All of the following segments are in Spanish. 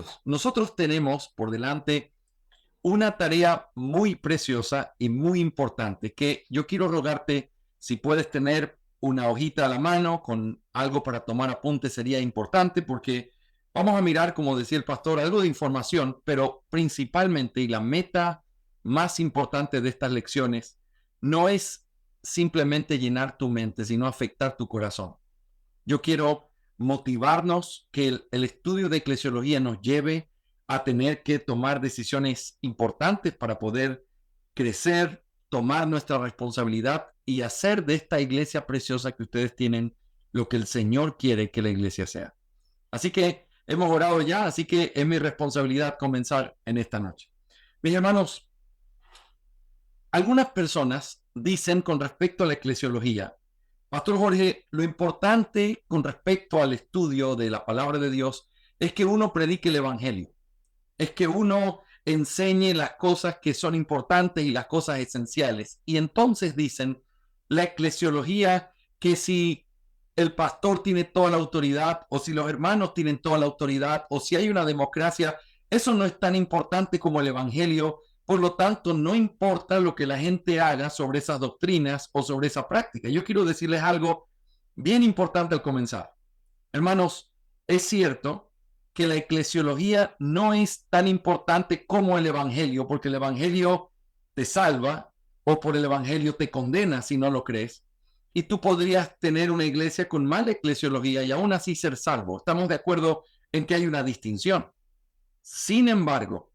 Hermanos, nosotros tenemos por delante una tarea muy preciosa y muy importante que yo quiero rogarte si puedes tener una hojita a la mano con algo para tomar apunte sería importante porque vamos a mirar, como decía el pastor, algo de información, pero principalmente y la meta más importante de estas lecciones no es simplemente llenar tu mente, sino afectar tu corazón. Yo quiero motivarnos que el estudio de eclesiología nos lleve a tener que tomar decisiones importantes para poder crecer, tomar nuestra responsabilidad y hacer de esta iglesia preciosa que ustedes tienen lo que el Señor quiere que la iglesia sea. Así que hemos orado ya, así que es mi responsabilidad comenzar en esta noche. Mis hermanos, algunas personas dicen con respecto a la eclesiología, Pastor Jorge, lo importante con respecto al estudio de la palabra de Dios es que uno predique el evangelio, es que uno enseñe las cosas que son importantes y las cosas esenciales. Y entonces dicen la eclesiología que si el pastor tiene toda la autoridad o si los hermanos tienen toda la autoridad o si hay una democracia, eso no es tan importante como el evangelio. Por lo tanto, no importa lo que la gente haga sobre esas doctrinas o sobre esa práctica. Yo quiero decirles algo bien importante al comenzar. Hermanos, es cierto que la eclesiología no es tan importante como el evangelio, porque el evangelio te salva o por el evangelio te condena si no lo crees. Y tú podrías tener una iglesia con mala eclesiología y aún así ser salvo. Estamos de acuerdo en que hay una distinción. Sin embargo,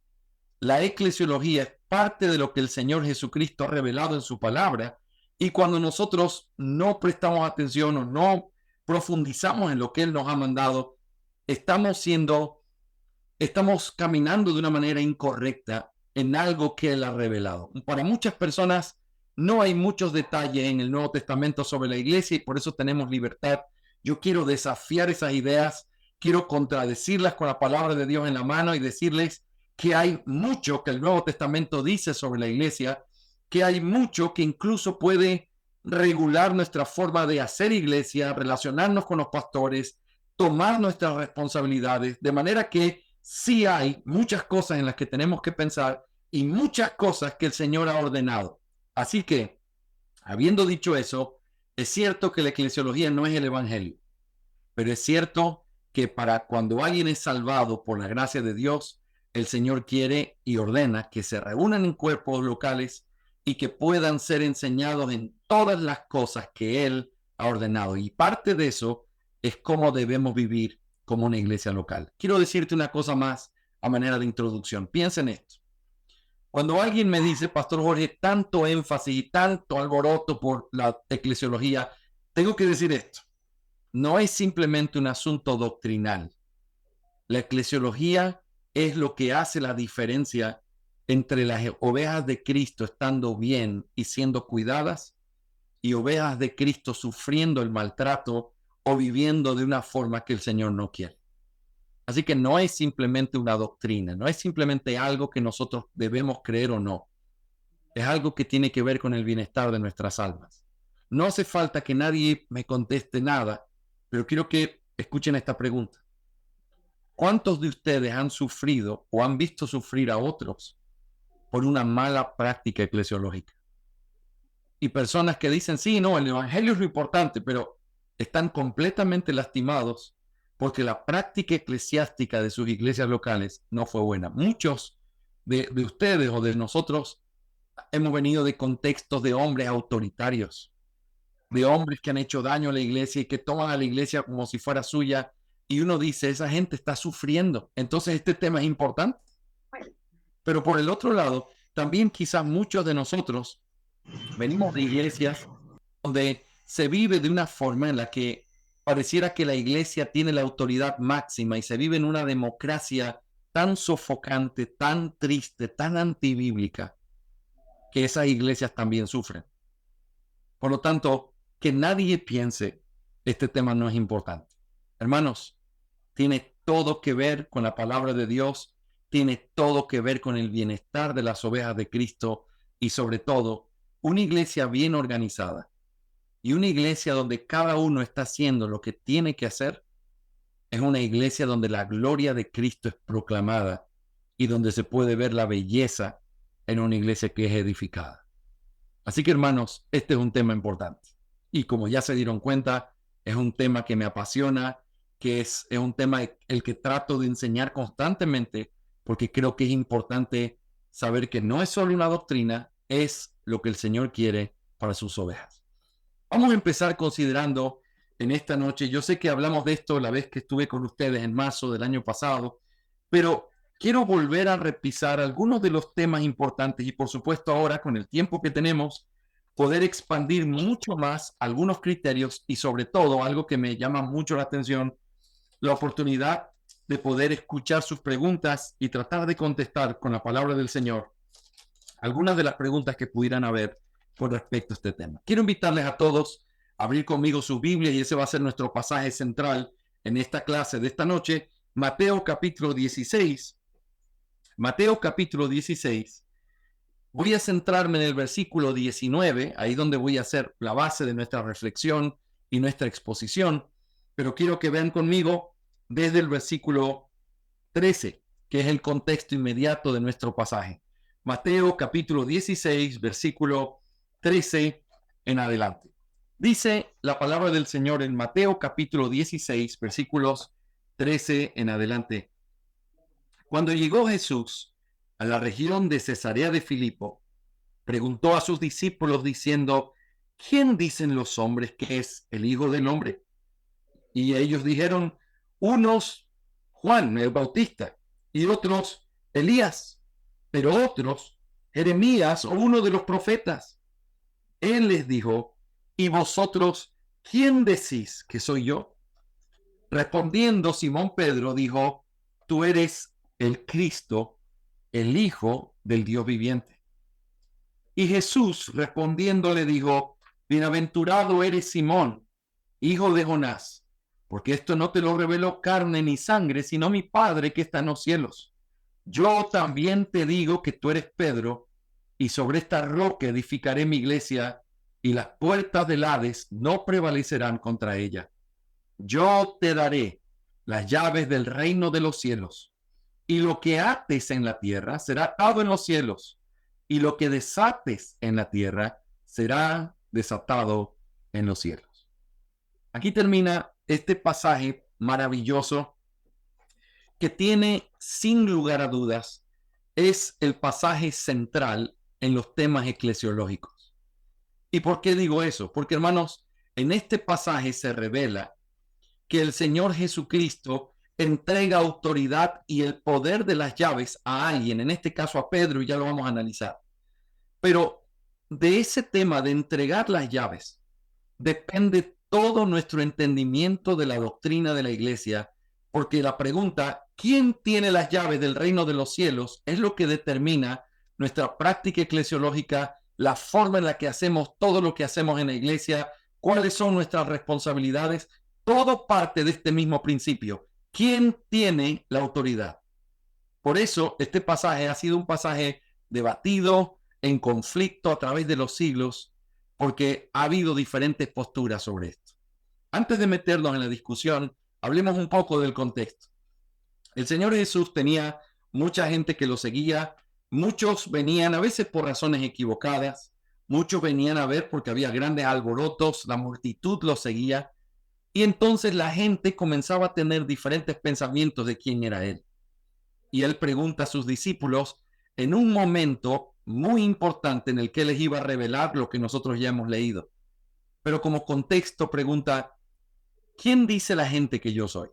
la eclesiología es parte de lo que el Señor Jesucristo ha revelado en su palabra y cuando nosotros no prestamos atención o no profundizamos en lo que Él nos ha mandado, estamos caminando de una manera incorrecta en algo que Él ha revelado. Para muchas personas no hay muchos detalles en el Nuevo Testamento sobre la iglesia y por eso tenemos libertad. Yo quiero desafiar esas ideas, quiero contradecirlas con la palabra de Dios en la mano y decirles que hay mucho que el Nuevo Testamento dice sobre la iglesia, que hay mucho que incluso puede regular nuestra forma de hacer iglesia, relacionarnos con los pastores, tomar nuestras responsabilidades, de manera que sí hay muchas cosas en las que tenemos que pensar y muchas cosas que el Señor ha ordenado. Así que, habiendo dicho eso, es cierto que la eclesiología no es el evangelio, pero es cierto que para cuando alguien es salvado por la gracia de Dios, el Señor quiere y ordena que se reúnan en cuerpos locales y que puedan ser enseñados en todas las cosas que Él ha ordenado. Y parte de eso es cómo debemos vivir como una iglesia local. Quiero decirte una cosa más a manera de introducción. Piensa en esto. Cuando alguien me dice, Pastor Jorge, tanto énfasis y tanto alboroto por la eclesiología, tengo que decir esto. No es simplemente un asunto doctrinal. La eclesiología es lo que hace la diferencia entre las ovejas de Cristo estando bien y siendo cuidadas y ovejas de Cristo sufriendo el maltrato o viviendo de una forma que el Señor no quiere. Así que no es simplemente una doctrina, no es simplemente algo que nosotros debemos creer o no. Es algo que tiene que ver con el bienestar de nuestras almas. No hace falta que nadie me conteste nada, pero quiero que escuchen esta pregunta. ¿Cuántos de ustedes han sufrido o han visto sufrir a otros por una mala práctica eclesiológica? Y personas que dicen, sí, no, el evangelio es lo importante, pero están completamente lastimados porque la práctica eclesiástica de sus iglesias locales no fue buena. Muchos de ustedes o de nosotros hemos venido de contextos de hombres autoritarios, de hombres que han hecho daño a la iglesia y que toman a la iglesia como si fuera suya. Y uno dice, esa gente está sufriendo. Entonces este tema es importante. Pero por el otro lado, también quizás muchos de nosotros venimos de iglesias donde se vive de una forma en la que pareciera que la iglesia tiene la autoridad máxima y se vive en una democracia tan sofocante, tan triste, tan antibíblica, que esas iglesias también sufren. Por lo tanto, que nadie piense, este tema no es importante. Hermanos, tiene todo que ver con la palabra de Dios, tiene todo que ver con el bienestar de las ovejas de Cristo y sobre todo, una iglesia bien organizada y una iglesia donde cada uno está haciendo lo que tiene que hacer, es una iglesia donde la gloria de Cristo es proclamada y donde se puede ver la belleza en una iglesia que es edificada. Así que, hermanos, este es un tema importante. Y como ya se dieron cuenta, es un tema que me apasiona, que es un tema el que trato de enseñar constantemente, porque creo que es importante saber que no es solo una doctrina, es lo que el Señor quiere para sus ovejas. Vamos a empezar considerando en esta noche, yo sé que hablamos de esto la vez que estuve con ustedes en marzo del año pasado, pero quiero volver a repisar algunos de los temas importantes y por supuesto ahora con el tiempo que tenemos, poder expandir mucho más algunos criterios y sobre todo algo que me llama mucho la atención, la oportunidad de poder escuchar sus preguntas y tratar de contestar con la palabra del Señor algunas de las preguntas que pudieran haber con respecto a este tema. Quiero invitarles a todos a abrir conmigo su Biblia y ese va a ser nuestro pasaje central en esta clase de esta noche, Mateo capítulo 16. Mateo capítulo 16. Voy a centrarme en el versículo 19, ahí donde voy a hacer la base de nuestra reflexión y nuestra exposición, pero quiero que vean conmigo desde el versículo 13, que es el contexto inmediato de nuestro pasaje. Mateo capítulo 16, versículo 13 en adelante. Dice la palabra del Señor en Mateo capítulo 16, versículos 13 en adelante. Cuando llegó Jesús a la región de Cesarea de Filipo, preguntó a sus discípulos diciendo, ¿quién dicen los hombres que es el Hijo del Hombre? Y ellos dijeron, unos Juan el Bautista y otros Elías, pero otros Jeremías o uno de los profetas. Él les dijo, ¿y vosotros quién decís que soy yo? Respondiendo Simón Pedro dijo, tú eres el Cristo, el Hijo del Dios viviente. Y Jesús respondiendo le dijo, bienaventurado eres Simón, hijo de Jonás, porque esto no te lo reveló carne ni sangre, sino mi Padre que está en los cielos. Yo también te digo que tú eres Pedro, y sobre esta roca edificaré mi iglesia, y las puertas del Hades no prevalecerán contra ella. Yo te daré las llaves del reino de los cielos, y lo que ates en la tierra será atado en los cielos, y lo que desates en la tierra será desatado en los cielos. Aquí termina este pasaje maravilloso que tiene, sin lugar a dudas, es el pasaje central en los temas eclesiológicos. ¿Y por qué digo eso? Porque, hermanos, en este pasaje se revela que el Señor Jesucristo entrega autoridad y el poder de las llaves a alguien, en este caso a Pedro, y ya lo vamos a analizar. Pero de ese tema de entregar las llaves depende todo nuestro entendimiento de la doctrina de la iglesia, porque la pregunta, ¿quién tiene las llaves del reino de los cielos? Es lo que determina nuestra práctica eclesiológica, la forma en la que hacemos todo lo que hacemos en la iglesia, cuáles son nuestras responsabilidades, todo parte de este mismo principio. ¿Quién tiene la autoridad? Por eso este pasaje ha sido un pasaje debatido, en conflicto a través de los siglos, porque ha habido diferentes posturas sobre esto. Antes de meternos en la discusión, hablemos un poco del contexto. El Señor Jesús tenía mucha gente que lo seguía, muchos venían a veces por razones equivocadas, muchos venían a ver porque había grandes alborotos, la multitud lo seguía, y entonces la gente comenzaba a tener diferentes pensamientos de quién era Él. Y Él pregunta a sus discípulos en un momento muy importante en el que les iba a revelar lo que nosotros ya hemos leído. Pero como contexto pregunta, ¿quién dice la gente que yo soy?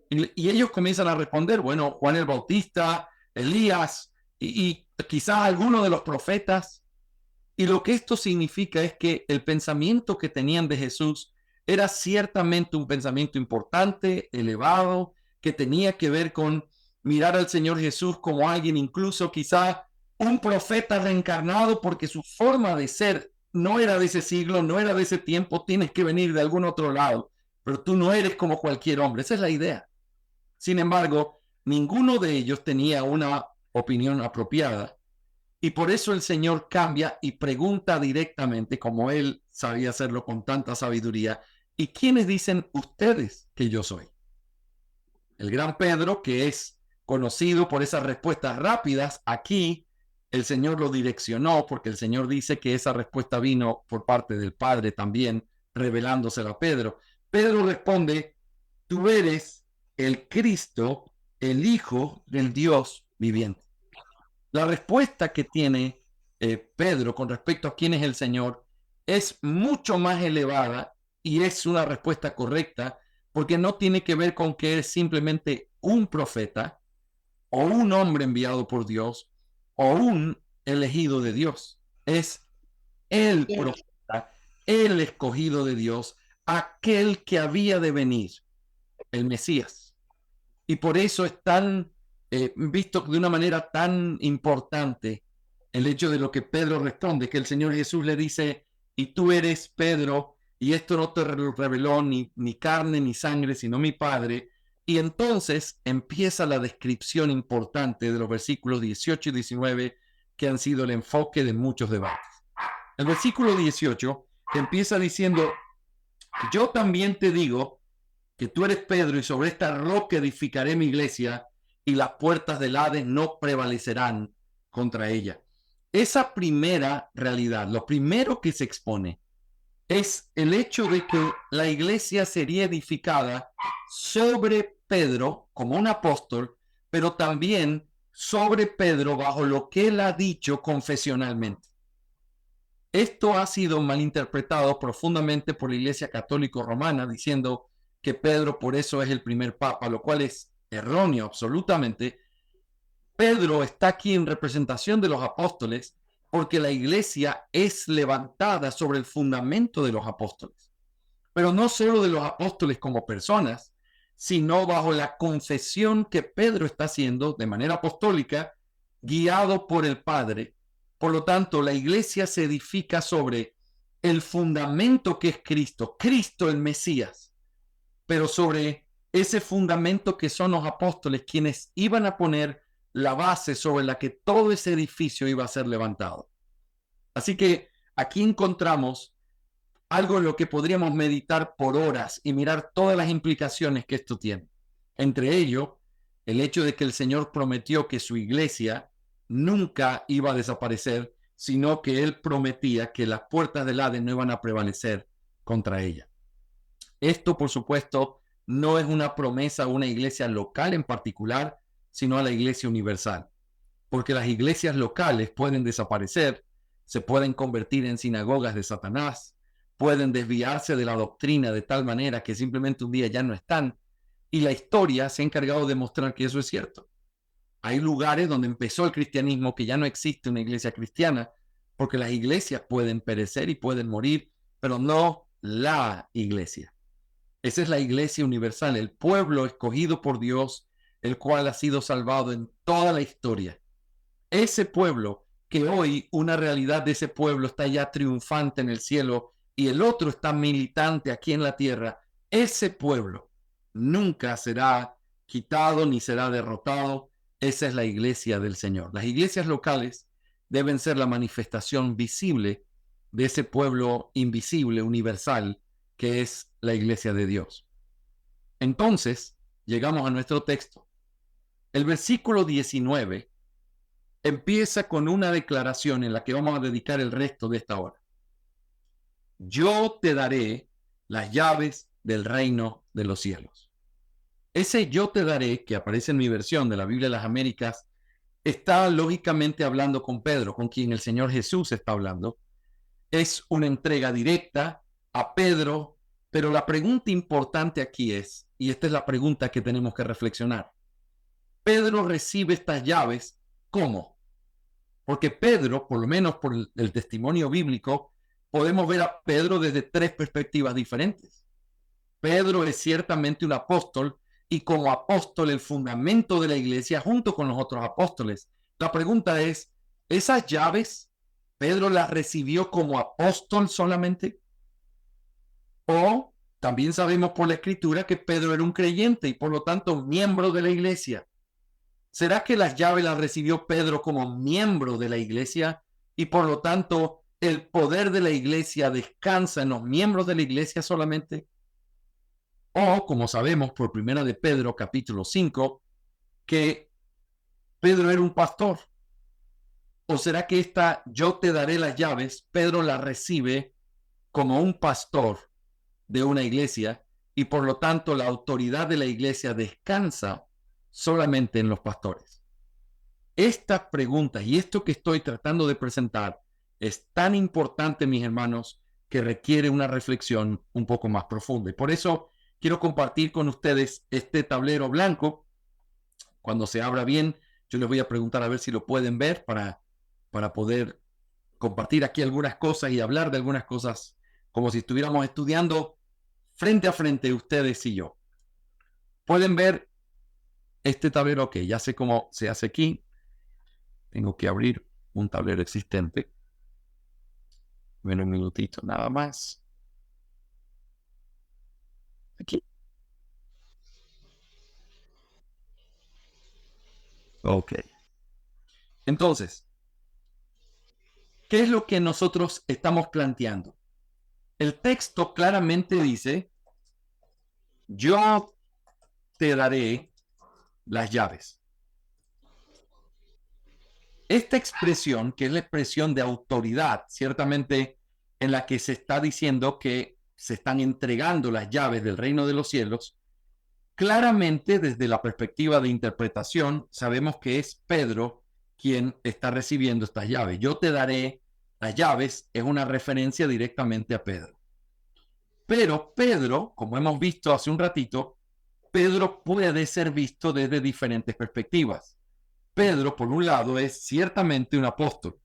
Y ellos comienzan a responder, bueno, Juan el Bautista, Elías y quizás alguno de los profetas. Y lo que esto significa es que el pensamiento que tenían de Jesús era ciertamente un pensamiento importante, elevado, que tenía que ver con mirar al Señor Jesús como alguien, incluso quizá un profeta reencarnado, porque su forma de ser no era de ese siglo, no era de ese tiempo, tienes que venir de algún otro lado, pero tú no eres como cualquier hombre, esa es la idea. Sin embargo, ninguno de ellos tenía una opinión apropiada y por eso el Señor cambia y pregunta directamente, como Él sabía hacerlo con tanta sabiduría, ¿y quiénes dicen ustedes que yo soy? El gran Pedro, que es conocido por esas respuestas rápidas, aquí el Señor lo direccionó porque el Señor dice que esa respuesta vino por parte del Padre también, revelándosela a Pedro. Pedro responde, tú eres el Cristo, el Hijo del Dios viviente. La respuesta que tiene Pedro con respecto a quién es el Señor es mucho más elevada y es una respuesta correcta porque no tiene que ver con que es simplemente un profeta o un hombre enviado por Dios o un elegido de Dios. Es el profeta, el escogido de Dios, aquel que había de venir, el Mesías. Y por eso es tan visto de una manera tan importante el hecho de lo que Pedro responde, que el Señor Jesús le dice, y tú eres Pedro, y esto no te reveló ni carne ni sangre, sino mi Padre. Y entonces empieza la descripción importante de los versículos 18 y 19 que han sido el enfoque de muchos debates. El versículo 18 empieza diciendo, yo también te digo que tú eres Pedro y sobre esta roca edificaré mi iglesia y las puertas del Hades no prevalecerán contra ella. Esa primera realidad, lo primero que se expone es el hecho de que la iglesia sería edificada sobre Pedro como un apóstol, pero también sobre Pedro bajo lo que él ha dicho confesionalmente. Esto ha sido malinterpretado profundamente por la Iglesia Católica Romana, diciendo que Pedro por eso es el primer papa, lo cual es erróneo absolutamente. Pedro está aquí en representación de los apóstoles porque la iglesia es levantada sobre el fundamento de los apóstoles, pero no solo de los apóstoles como personas, sino bajo la confesión que Pedro está haciendo de manera apostólica, guiado por el Padre. Por lo tanto, la iglesia se edifica sobre el fundamento que es Cristo, Cristo el Mesías, pero sobre ese fundamento que son los apóstoles quienes iban a poner la base sobre la que todo ese edificio iba a ser levantado. Así que aquí encontramos algo en lo que podríamos meditar por horas y mirar todas las implicaciones que esto tiene. Entre ello, el hecho de que el Señor prometió que su iglesia nunca iba a desaparecer, sino que Él prometía que las puertas del Hades no iban a prevalecer contra ella. Esto, por supuesto, no es una promesa a una iglesia local en particular, sino a la iglesia universal. Porque las iglesias locales pueden desaparecer, se pueden convertir en sinagogas de Satanás, pueden desviarse de la doctrina de tal manera que simplemente un día ya no están. Y la historia se ha encargado de mostrar que eso es cierto. Hay lugares donde empezó el cristianismo que ya no existe una iglesia cristiana, porque las iglesias pueden perecer y pueden morir, pero no la iglesia. Esa es la iglesia universal, el pueblo escogido por Dios, el cual ha sido salvado en toda la historia. Ese pueblo, que hoy una realidad de ese pueblo está ya triunfante en el cielo y el otro está militante aquí en la tierra, ese pueblo nunca será quitado ni será derrotado. Esa es la iglesia del Señor. Las iglesias locales deben ser la manifestación visible de ese pueblo invisible, universal, que es la iglesia de Dios. Entonces, llegamos a nuestro texto. El versículo 19 empieza con una declaración en la que vamos a dedicar el resto de esta hora. Yo te daré las llaves del reino de los cielos. Ese yo te daré, que aparece en mi versión de la Biblia de las Américas, está lógicamente hablando con Pedro, con quien el Señor Jesús está hablando. Es una entrega directa a Pedro, pero la pregunta importante aquí es, y esta es la pregunta que tenemos que reflexionar, Pedro recibe estas llaves, ¿cómo? Porque Pedro, por lo menos por el testimonio bíblico, podemos ver a Pedro desde tres perspectivas diferentes. Pedro es ciertamente un apóstol y como apóstol el fundamento de la iglesia junto con los otros apóstoles. La pregunta es, ¿esas llaves Pedro las recibió como apóstol solamente? O también sabemos por la escritura que Pedro era un creyente y por lo tanto miembro de la iglesia. ¿Será que las llaves las recibió Pedro como miembro de la iglesia y por lo tanto el poder de la iglesia descansa en los miembros de la iglesia solamente? O, como sabemos por primera de Pedro, capítulo 5, que Pedro era un pastor. ¿O será que esta yo te daré las llaves, Pedro la recibe como un pastor de una iglesia y por lo tanto la autoridad de la iglesia descansa solamente en los pastores? Estas preguntas y esto que estoy tratando de presentar es tan importante, mis hermanos, que requiere una reflexión un poco más profunda. Y por eso quiero compartir con ustedes este tablero blanco. Cuando se abra bien, yo les voy a preguntar a ver si lo pueden ver para poder compartir aquí algunas cosas y hablar de algunas cosas como si estuviéramos estudiando frente a frente ustedes y yo. Pueden ver este tablero que ya sé cómo se hace aquí. Tengo que abrir un tablero existente. Ven un minutito nada más. Aquí. Ok. Entonces, ¿qué es lo que nosotros estamos planteando? El texto claramente dice, yo te daré las llaves. Esta expresión, que es la expresión de autoridad, ciertamente en la que se está diciendo que se están entregando las llaves del reino de los cielos, claramente desde la perspectiva de interpretación sabemos que es Pedro quien está recibiendo estas llaves. Yo te daré las llaves es una referencia directamente a Pedro. Pero Pedro, como hemos visto hace un ratito, Pedro puede ser visto desde diferentes perspectivas. Pedro, por un lado, es ciertamente un apóstol.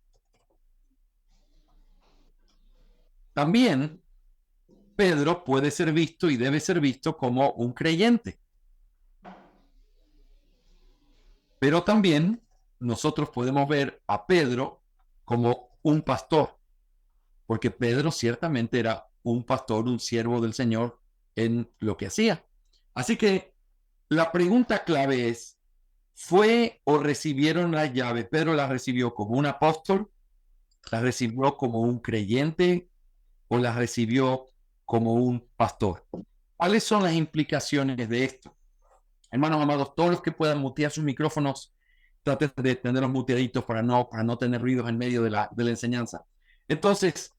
También Pedro puede ser visto y debe ser visto como un creyente. Pero también nosotros podemos ver a Pedro como un pastor, porque Pedro ciertamente era un pastor, un siervo del Señor en lo que hacía. Así que la pregunta clave es, ¿fue o recibieron las llaves? ¿Pedro las recibió como un apóstol? ¿Las recibió como un creyente? ¿O las recibió como un pastor? ¿Cuáles son las implicaciones de esto? Hermanos amados, todos los que puedan mutear sus micrófonos, traten de tenerlos muteaditos para no tener ruidos en medio de la enseñanza. Entonces,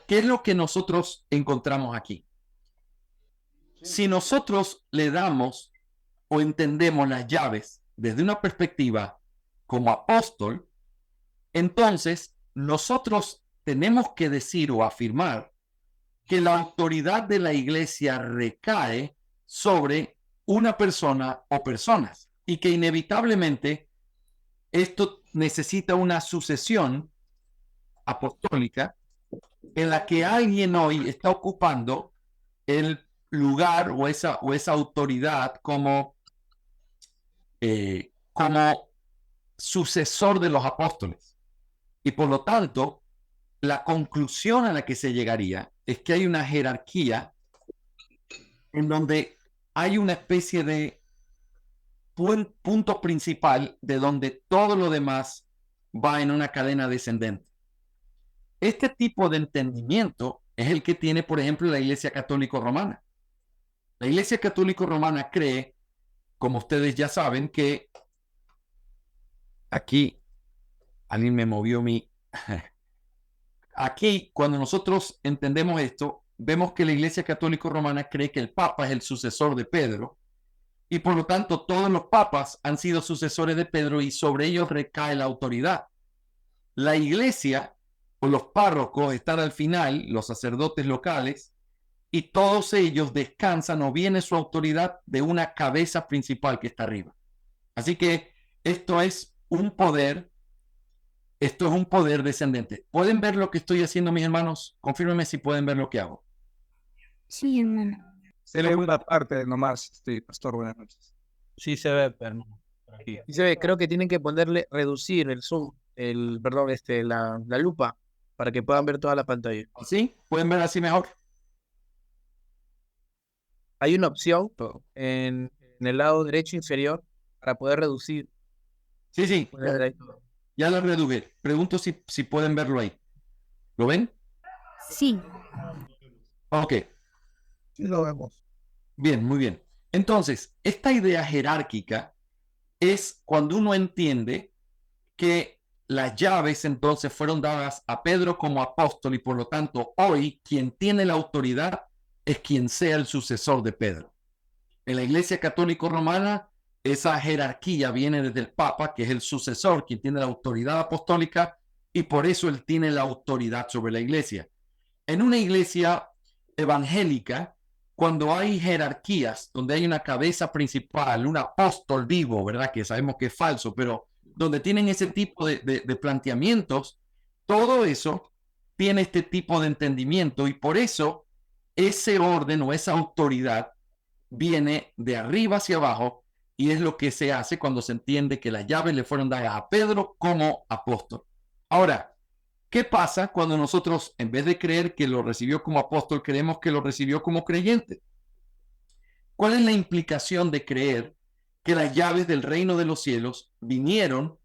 ¿qué es lo que nosotros encontramos aquí? Si nosotros le damos o entendemos las llaves desde una perspectiva como apóstol, entonces nosotros tenemos que decir o afirmar que la autoridad de la iglesia recae sobre una persona o personas y que inevitablemente esto necesita una sucesión apostólica en la que alguien hoy está ocupando el lugar o esa autoridad como sucesor de los apóstoles. Y por lo tanto, la conclusión a la que se llegaría es que hay una jerarquía en donde hay una especie de punto principal de donde todo lo demás va en una cadena descendente. Este tipo de entendimiento es el que tiene, por ejemplo, la Iglesia Católica Romana. La Iglesia Católica Romana cree, como ustedes ya saben, que aquí alguien me movió mi... Aquí, cuando nosotros entendemos esto, vemos que la Iglesia Católica Romana cree que el Papa es el sucesor de Pedro y por lo tanto todos los papas han sido sucesores de Pedro y sobre ellos recae la autoridad. La Iglesia o los párrocos están al final, los sacerdotes locales, y todos ellos descansan o viene su autoridad de una cabeza principal que está arriba. Así que esto es un poder descendente. ¿Pueden ver lo que estoy haciendo, mis hermanos? Confírmenme si pueden ver lo que hago. Sí, hermano. Se ve una parte nomás, pastor, buenas noches. Sí se ve, pero aquí. Sí se ve, creo que tienen que ponerle reducir el zoom, la lupa, para que puedan ver toda la pantalla. ¿Sí? ¿Pueden ver así mejor? Hay una opción en el lado derecho inferior para poder reducir. Sí, sí, Poder ver ahí todo. ya lo reduje. Pregunto si pueden verlo ahí. ¿Lo ven? Sí. Ok. Sí lo vemos. Bien, muy bien. Entonces, esta idea jerárquica es cuando uno entiende que las llaves entonces fueron dadas a Pedro como apóstol y por lo tanto hoy quien tiene la autoridad es quien sea el sucesor de Pedro. En la Iglesia Católica Romana, esa jerarquía viene desde el Papa, que es el sucesor, quien tiene la autoridad apostólica, y por eso él tiene la autoridad sobre la Iglesia. En una iglesia evangélica, cuando hay jerarquías, donde hay una cabeza principal, un apóstol vivo, ¿verdad? Que sabemos que es falso, pero donde tienen ese tipo de planteamientos, todo eso tiene este tipo de entendimiento y por eso ese orden o esa autoridad viene de arriba hacia abajo y es lo que se hace cuando se entiende que las llaves le fueron dadas a Pedro como apóstol. Ahora, ¿qué pasa cuando nosotros, en vez de creer que lo recibió como apóstol, creemos que lo recibió como creyente? ¿Cuál es la implicación de creer que las llaves del reino de los cielos vinieron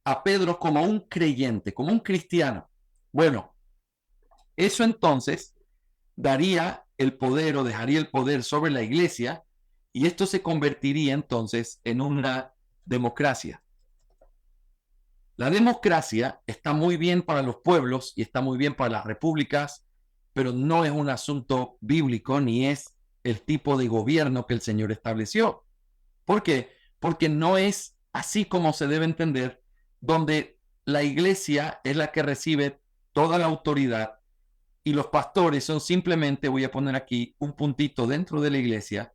a Pedro como un creyente, como un cristiano? Bueno, eso entonces daría el poder o dejaría el poder sobre la iglesia y esto se convertiría entonces en una democracia. La democracia está muy bien para los pueblos y está muy bien para las repúblicas, pero no es un asunto bíblico ni es el tipo de gobierno que el Señor estableció. ¿Por qué? Porque no es así como se debe entender, donde la iglesia es la que recibe toda la autoridad y los pastores son simplemente, voy a poner aquí un puntito dentro de la iglesia,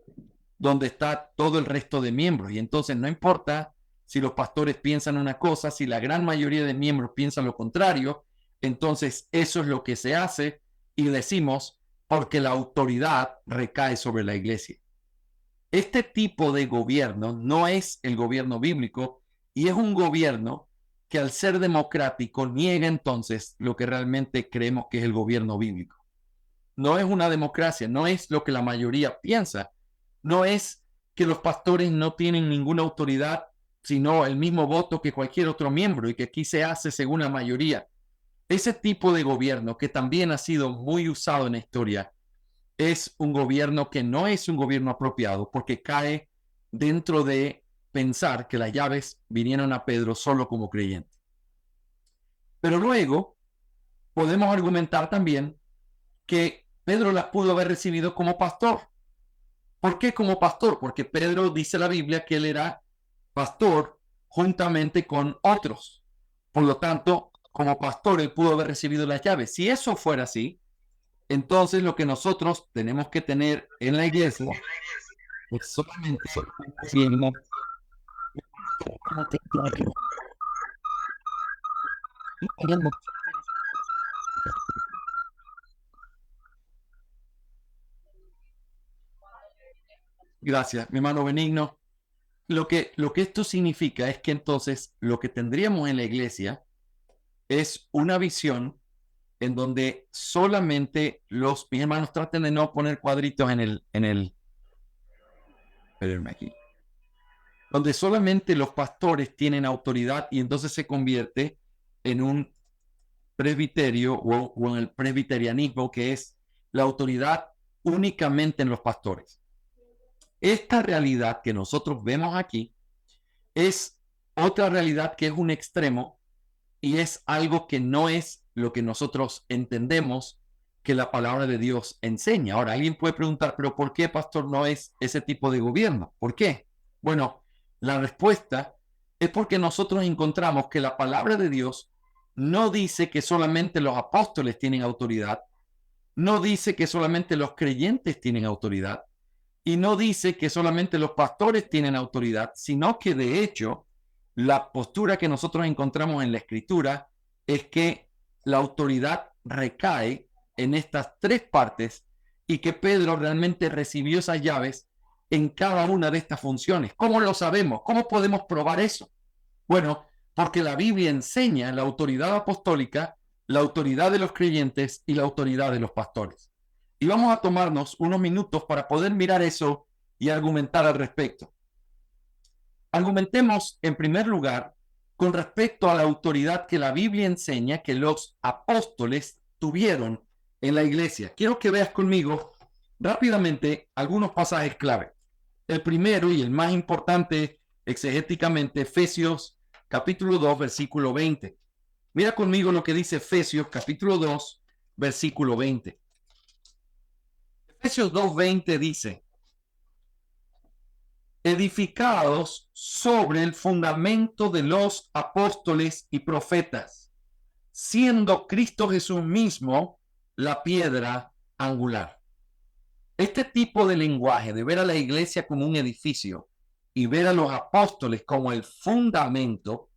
donde está todo el resto de miembros. Y entonces no importa si los pastores piensan una cosa, si la gran mayoría de miembros piensan lo contrario, entonces eso es lo que se hace y decimos porque la autoridad recae sobre la iglesia. Este tipo de gobierno no es el gobierno bíblico y es un gobierno que al ser democrático niega entonces lo que realmente creemos que es el gobierno bíblico. No es una democracia, no es lo que la mayoría piensa, no es que los pastores no tienen ninguna autoridad, sino el mismo voto que cualquier otro miembro y que aquí se hace según la mayoría. Ese tipo de gobierno que también ha sido muy usado en la historia es un gobierno que no es un gobierno apropiado porque cae dentro de pensar que las llaves vinieron a Pedro solo como creyente. Pero luego podemos argumentar también que Pedro las pudo haber recibido como pastor. ¿Por qué como pastor? Porque Pedro dice la Biblia que él era pastor juntamente con otros. Por lo tanto, como pastor, él pudo haber recibido las llaves. Si eso fuera así, entonces lo que nosotros tenemos que tener en la iglesia es solamente Gracias, mi hermano Benigno. Lo que esto significa es que entonces lo que tendríamos en la iglesia es una visión en donde solamente mis hermanos traten de no poner cuadritos espérenme aquí, donde solamente los pastores tienen autoridad y entonces se convierte en un presbiterio o en el presbiterianismo que es la autoridad únicamente en los pastores. Esta realidad que nosotros vemos aquí es otra realidad que es un extremo y es algo que no es lo que nosotros entendemos que la palabra de Dios enseña. Ahora, alguien puede preguntar, pero ¿por qué, pastor, no es ese tipo de gobierno? ¿Por qué? Bueno, la respuesta es porque nosotros encontramos que la palabra de Dios no dice que solamente los apóstoles tienen autoridad, no dice que solamente los creyentes tienen autoridad, y no dice que solamente los pastores tienen autoridad, sino que de hecho la postura que nosotros encontramos en la escritura es que la autoridad recae en estas tres partes y que Pedro realmente recibió esas llaves en cada una de estas funciones. ¿Cómo lo sabemos? ¿Cómo podemos probar eso? Bueno, porque la Biblia enseña la autoridad apostólica, la autoridad de los creyentes y la autoridad de los pastores. Y vamos a tomarnos unos minutos para poder mirar eso y argumentar al respecto. Argumentemos en primer lugar con respecto a la autoridad que la Biblia enseña que los apóstoles tuvieron en la iglesia. Quiero que veas conmigo Rápidamente, algunos pasajes clave. El primero y el más importante exegéticamente, Efesios capítulo 2, versículo 20. Mira conmigo lo que dice Efesios capítulo 2, versículo 20. Efesios 2:20 dice: edificados sobre el fundamento de los apóstoles y profetas, siendo Cristo Jesús mismo la piedra angular. Este tipo de lenguaje de ver a la iglesia como un edificio y ver a los apóstoles como el fundamento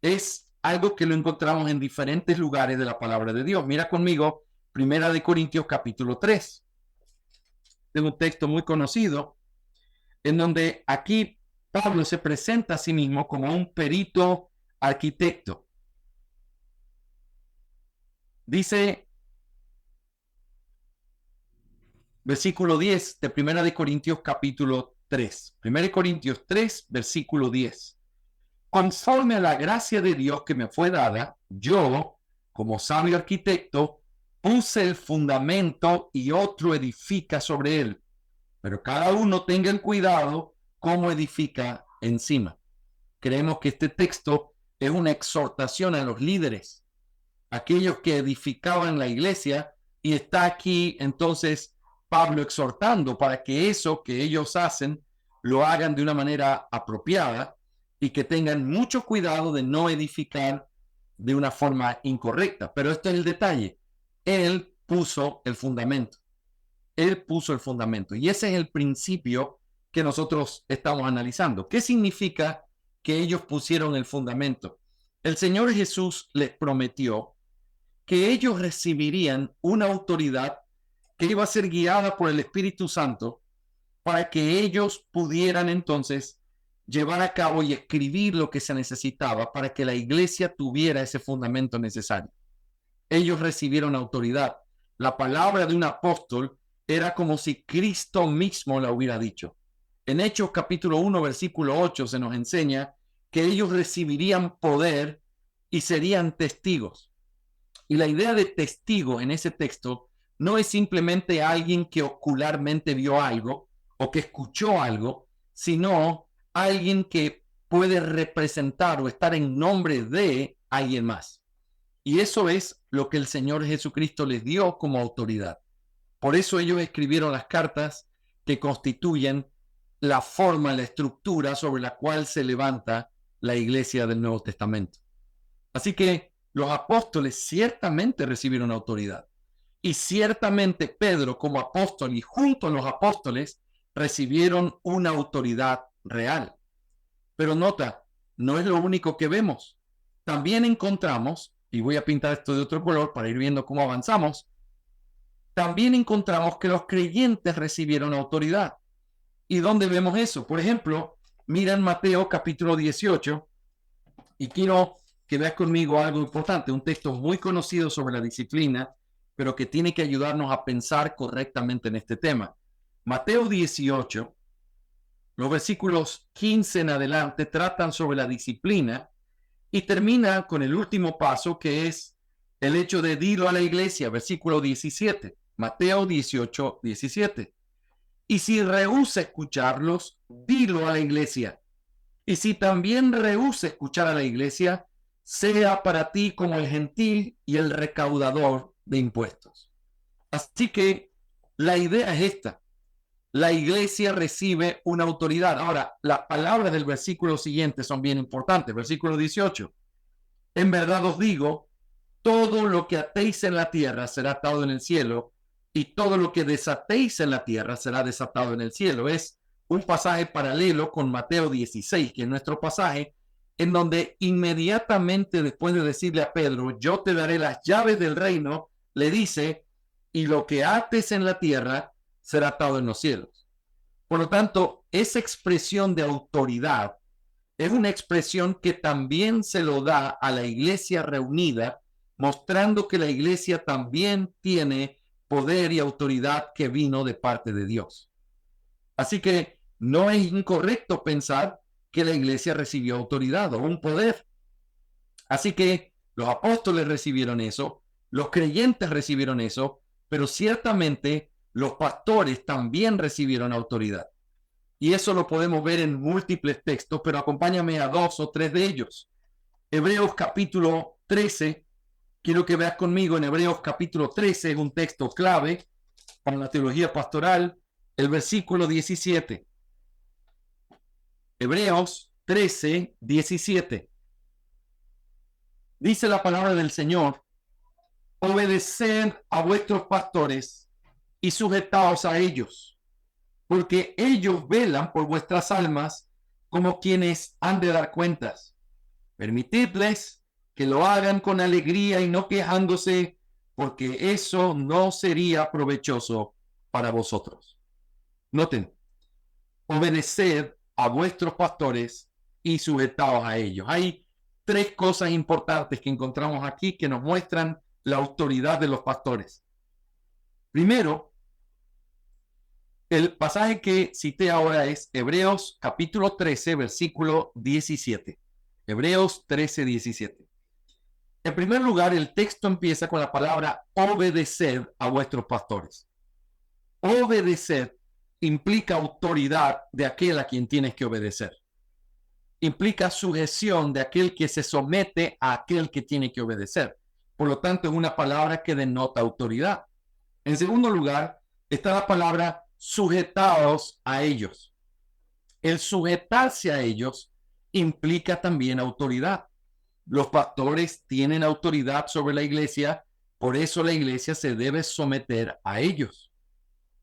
es algo que lo encontramos en diferentes lugares de la palabra de Dios. Mira conmigo, 1 Corintios capítulo 3. Es un texto muy conocido en donde aquí Pablo se presenta a sí mismo como un perito arquitecto. Dice, versículo 10 de 1 Corintios capítulo 3. 1 Corintios 3, versículo 10. Conforme a la gracia de Dios que me fue dada, yo, como sabio arquitecto, puse el fundamento y otro edifica sobre él. Pero cada uno tenga el cuidado cómo edifica encima. Creemos que este texto es una exhortación a los líderes, aquellos que edificaban la iglesia, y está aquí entonces Pablo exhortando para que eso que ellos hacen lo hagan de una manera apropiada y que tengan mucho cuidado de no edificar de una forma incorrecta. Pero este es el detalle. Él puso el fundamento. Él puso el fundamento. Y ese es el principio que nosotros estamos analizando. ¿Qué significa que ellos pusieron el fundamento? El Señor Jesús les prometió que ellos recibirían una autoridad que iba a ser guiada por el Espíritu Santo para que ellos pudieran entonces llevar a cabo y escribir lo que se necesitaba para que la iglesia tuviera ese fundamento necesario. Ellos recibieron autoridad. La palabra de un apóstol era como si Cristo mismo la hubiera dicho. En Hechos capítulo 1, versículo 8 se nos enseña que ellos recibirían poder y serían testigos. Y la idea de testigo en ese texto no es simplemente alguien que ocularmente vio algo o que escuchó algo, sino alguien que puede representar o estar en nombre de alguien más. Y eso es lo que el Señor Jesucristo les dio como autoridad. Por eso ellos escribieron las cartas que constituyen la forma, la estructura sobre la cual se levanta la iglesia del Nuevo Testamento. Así que los apóstoles ciertamente recibieron autoridad. Y ciertamente Pedro como apóstol y junto a los apóstoles recibieron una autoridad real. Pero nota, no es lo único que vemos. También encontramos, y voy a pintar esto de otro color para ir viendo cómo avanzamos, también encontramos que los creyentes recibieron autoridad. ¿Y dónde vemos eso? Por ejemplo, mira en Mateo capítulo 18, y quiero que veas conmigo algo importante, un texto muy conocido sobre la disciplina, pero que tiene que ayudarnos a pensar correctamente en este tema. Mateo 18, los versículos 15 en adelante tratan sobre la disciplina y termina con el último paso, que es el hecho de dilo a la iglesia, versículo 17, Mateo 18, 17. Y si rehúsa escucharlos, dilo a la iglesia. Y si también rehúsa escuchar a la iglesia, sea para ti como el gentil y el recaudador de impuestos. Así que la idea es esta. La iglesia recibe una autoridad. Ahora, las palabras del versículo siguiente son bien importantes. Versículo 18. En verdad os digo, todo lo que atéis en la tierra será atado en el cielo, y todo lo que desatéis en la tierra será desatado en el cielo. Es un pasaje paralelo con Mateo 16, que es nuestro pasaje, en donde inmediatamente después de decirle a Pedro, yo te daré las llaves del reino, le dice, y lo que ates en la tierra será atado en los cielos. Por lo tanto, esa expresión de autoridad es una expresión que también se lo da a la iglesia reunida, mostrando que la iglesia también tiene poder y autoridad que vino de parte de Dios. Así que no es incorrecto pensar que la iglesia recibió autoridad o un poder. Así que los apóstoles recibieron eso, los creyentes recibieron eso, pero ciertamente los pastores también recibieron autoridad. Y eso lo podemos ver en múltiples textos, pero acompáñame a 2 o 3 de ellos. Hebreos capítulo 13, quiero que veas conmigo en Hebreos capítulo 13, es un texto clave para la teología pastoral, el versículo 17. Hebreos 13, 17. Dice la palabra del Señor: obedeced a vuestros pastores y sujetaos a ellos, porque ellos velan por vuestras almas como quienes han de dar cuentas. Permitidles que lo hagan con alegría y no quejándose, porque eso no sería provechoso para vosotros. Noten, obedeced a vuestros pastores y sujetaos a ellos. Hay 3 cosas importantes que encontramos aquí que nos muestran la autoridad de los pastores. Primero, el pasaje que cité ahora es Hebreos capítulo 13, versículo 17. Hebreos 13, 17. En primer lugar, el texto empieza con la palabra obedeced a vuestros pastores. Obedecer implica autoridad de aquel a quien tienes que obedecer. Implica sujeción de aquel que se somete a aquel que tiene que obedecer. Por lo tanto, es una palabra que denota autoridad. En segundo lugar, está la palabra sujetaos a ellos. El sujetarse a ellos implica también autoridad. Los pastores tienen autoridad sobre la iglesia, por eso la iglesia se debe someter a ellos.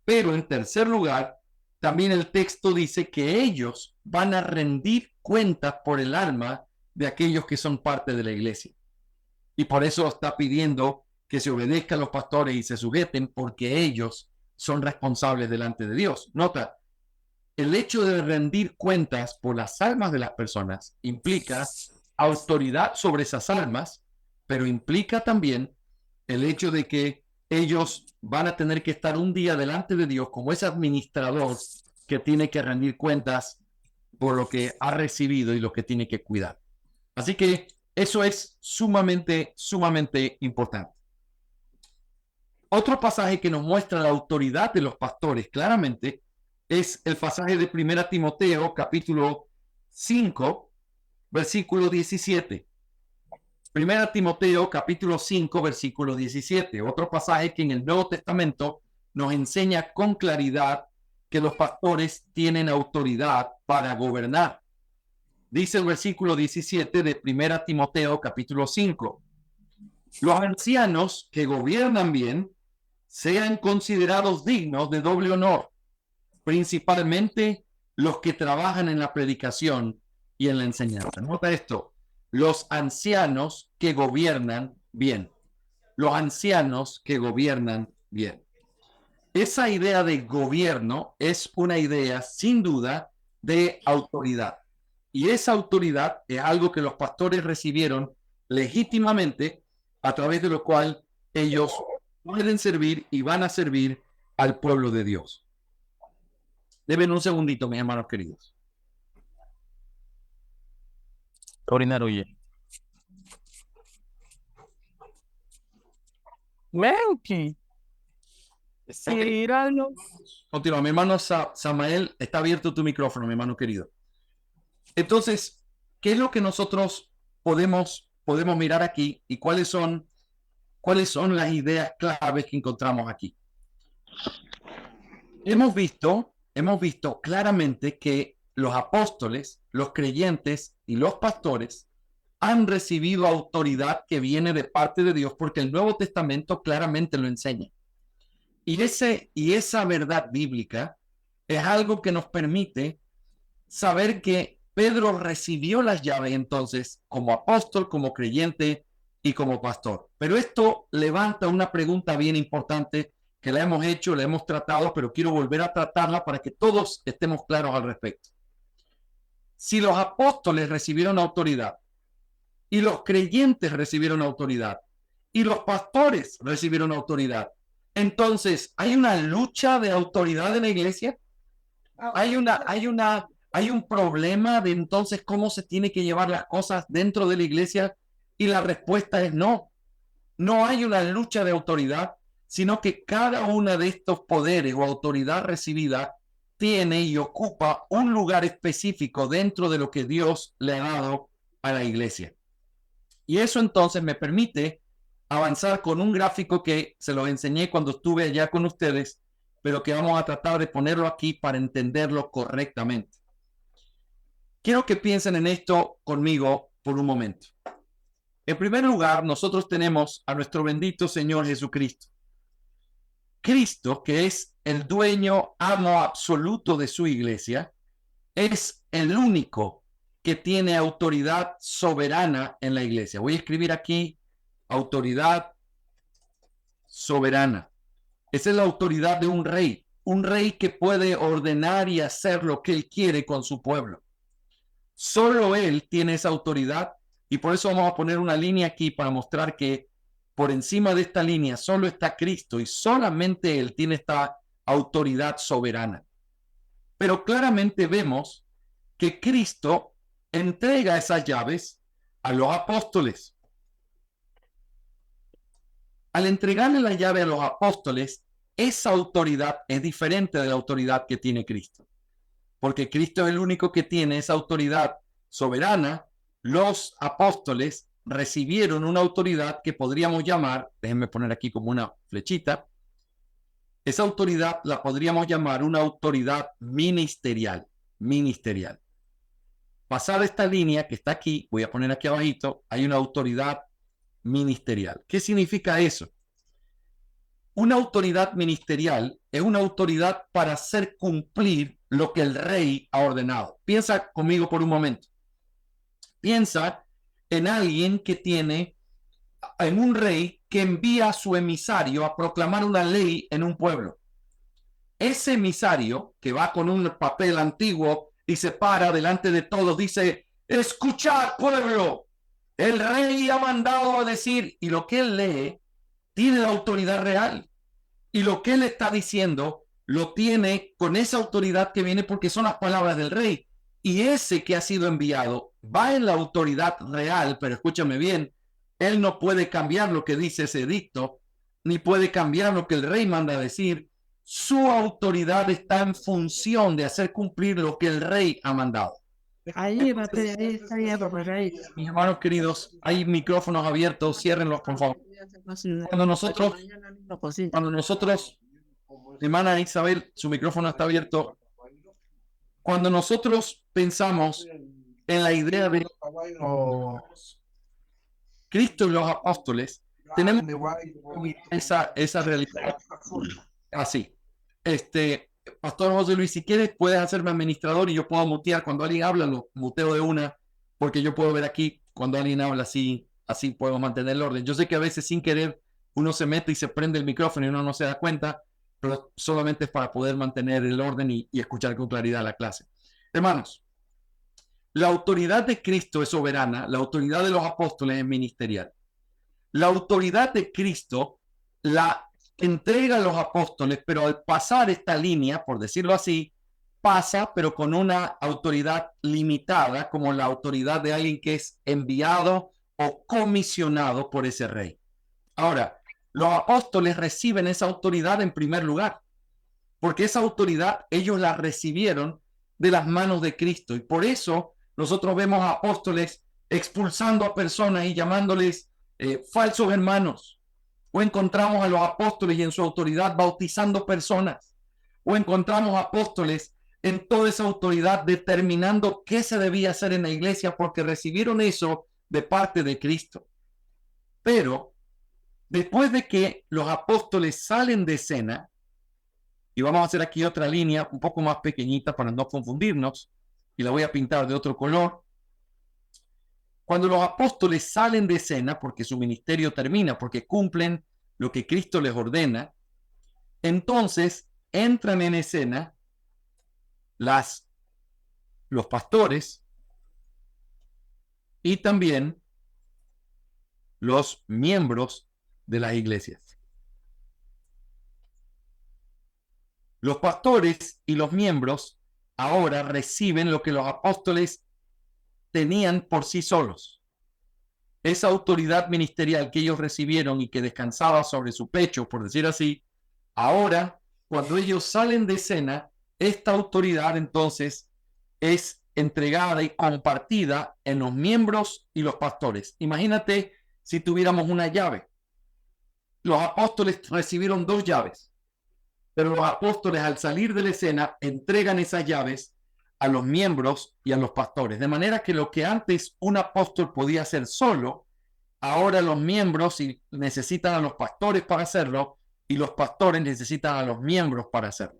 Pero en tercer lugar, también el texto dice que ellos van a rendir cuentas por el alma de aquellos que son parte de la iglesia. Y por eso está pidiendo que se obedezcan los pastores y se sujeten, porque ellos son responsables delante de Dios. Nota, el hecho de rendir cuentas por las almas de las personas implica autoridad sobre esas almas, pero implica también el hecho de que ellos van a tener que estar un día delante de Dios como ese administrador que tiene que rendir cuentas por lo que ha recibido y lo que tiene que cuidar. Así que eso es sumamente importante. Otro pasaje que nos muestra la autoridad de los pastores claramente es el pasaje de 1 Timoteo, capítulo 5, versículo 17. 1 Timoteo, capítulo 5, versículo 17. Otro pasaje que en el Nuevo Testamento nos enseña con claridad que los pastores tienen autoridad para gobernar. Dice el versículo 17 de 1 Timoteo, capítulo 5. Los ancianos que gobiernan bien sean considerados dignos de doble honor, principalmente los que trabajan en la predicación y en la enseñanza. Nota esto, los ancianos que gobiernan bien. Los ancianos que gobiernan bien. Esa idea de gobierno es una idea, sin duda, de autoridad. Y esa autoridad es algo que los pastores recibieron legítimamente, a través de lo cual ellos pueden servir y van a servir al pueblo de Dios. Deben un segundito, mis hermanos queridos. Orinar, oye. Menki. Míralo. Continúa, mi hermano Samael, está abierto tu micrófono, mi hermano querido. Entonces, ¿qué es lo que nosotros podemos mirar aquí y cuáles son las ideas claves que encontramos aquí? Hemos visto claramente que los apóstoles, los creyentes y los pastores han recibido autoridad que viene de parte de Dios, porque el Nuevo Testamento claramente lo enseña. Y esa verdad bíblica es algo que nos permite saber que Pedro recibió las llaves entonces como apóstol, como creyente y como pastor. Pero esto levanta una pregunta bien importante que la hemos hecho, la hemos tratado, pero quiero volver a tratarla para que todos estemos claros al respecto. Si los apóstoles recibieron autoridad y los creyentes recibieron autoridad y los pastores recibieron autoridad, entonces, ¿hay una lucha de autoridad en la iglesia? ¿Hay un problema de entonces cómo se tiene que llevar las cosas dentro de la iglesia? Y la respuesta es no. No hay una lucha de autoridad, sino que cada una de estos poderes o autoridad recibida tiene y ocupa un lugar específico dentro de lo que Dios le ha dado a la iglesia. Y eso entonces me permite avanzar con un gráfico que se los enseñé cuando estuve allá con ustedes, pero que vamos a tratar de ponerlo aquí para entenderlo correctamente. Quiero que piensen en esto conmigo por un momento. En primer lugar, nosotros tenemos a nuestro bendito Señor Jesucristo. Cristo, que es el dueño, amo absoluto de su iglesia, es el único que tiene autoridad soberana en la iglesia. Voy a escribir aquí autoridad soberana. Esa es la autoridad de un rey que puede ordenar y hacer lo que él quiere con su pueblo. Solo él tiene esa autoridad y por eso vamos a poner una línea aquí para mostrar que por encima de esta línea solo está Cristo y solamente él tiene esta autoridad soberana. Pero claramente vemos que Cristo entrega esas llaves a los apóstoles. Al entregarle la llave a los apóstoles, esa autoridad es diferente de la autoridad que tiene Cristo. Porque Cristo es el único que tiene esa autoridad soberana. Los apóstoles recibieron una autoridad que podríamos llamar, déjenme poner aquí como una flechita, esa autoridad la podríamos llamar una autoridad ministerial. Pasada esta línea que está aquí, voy a poner aquí abajito, hay una autoridad ministerial. ¿Qué significa eso? Una autoridad ministerial es una autoridad para hacer cumplir lo que el rey ha ordenado. Piensa conmigo por un momento. Piensa en alguien que tiene, en un rey que envía a su emisario a proclamar una ley en un pueblo. Ese emisario que va con un papel antiguo y se para delante de todos, dice: escuchad, pueblo, el rey ha mandado a decir, y lo que él lee tiene la autoridad real. Y lo que él está diciendo lo tiene con esa autoridad que viene porque son las palabras del rey. Y ese que ha sido enviado va en la autoridad real, pero escúchame bien, él no puede cambiar lo que dice ese edicto, ni puede cambiar lo que el rey manda a decir. Su autoridad está en función de hacer cumplir lo que el rey ha mandado. Mis hermanos queridos, hay micrófonos abiertos, ciérrenlos por favor. Cuando nosotros, hermana Isabel, su micrófono está abierto. Cuando nosotros pensamos en la idea de Cristo y los apóstoles, tenemos esa realidad. Así. Pastor José Luis, si quieres, puedes hacerme administrador y yo puedo mutear. Cuando alguien habla, lo muteo de una, porque yo puedo ver aquí cuando alguien habla, así puedo mantener el orden. Yo sé que a veces sin querer uno se mete y se prende el micrófono y uno no se da cuenta, pero solamente es para poder mantener el orden y escuchar con claridad la clase. Hermanos, la autoridad de Cristo es soberana, la autoridad de los apóstoles es ministerial. La autoridad de Cristo la entrega a los apóstoles, pero al pasar esta línea, por decirlo así, pasa, pero con una autoridad limitada, como la autoridad de alguien que es enviado o comisionado por ese rey. Ahora, los apóstoles reciben esa autoridad en primer lugar, porque esa autoridad ellos la recibieron de las manos de Cristo, y por eso nosotros vemos a apóstoles expulsando a personas y llamándoles falsos hermanos. O encontramos a los apóstoles y en su autoridad bautizando personas. O encontramos apóstoles en toda esa autoridad determinando qué se debía hacer en la iglesia porque recibieron eso de parte de Cristo. Pero después de que los apóstoles salen de escena, y vamos a hacer aquí otra línea un poco más pequeñita para no confundirnos, y la voy a pintar de otro color. Cuando los apóstoles salen de escena, porque su ministerio termina, porque cumplen lo que Cristo les ordena, entonces entran en escena los pastores y también los miembros de las iglesias. Los pastores y los miembros ahora reciben lo que los apóstoles tenían por sí solos. esa autoridad ministerial que ellos recibieron y que descansaba sobre su pecho, por decir así, ahora, cuando ellos salen de escena, esta autoridad entonces es entregada y compartida en los miembros y los pastores. Imagínate si tuviéramos una llave. Los apóstoles recibieron 2 llaves, pero los apóstoles al salir de la escena entregan esas llaves a los miembros y a los pastores. De manera que lo que antes un apóstol podía hacer solo, ahora los miembros necesitan a los pastores para hacerlo y los pastores necesitan a los miembros para hacerlo.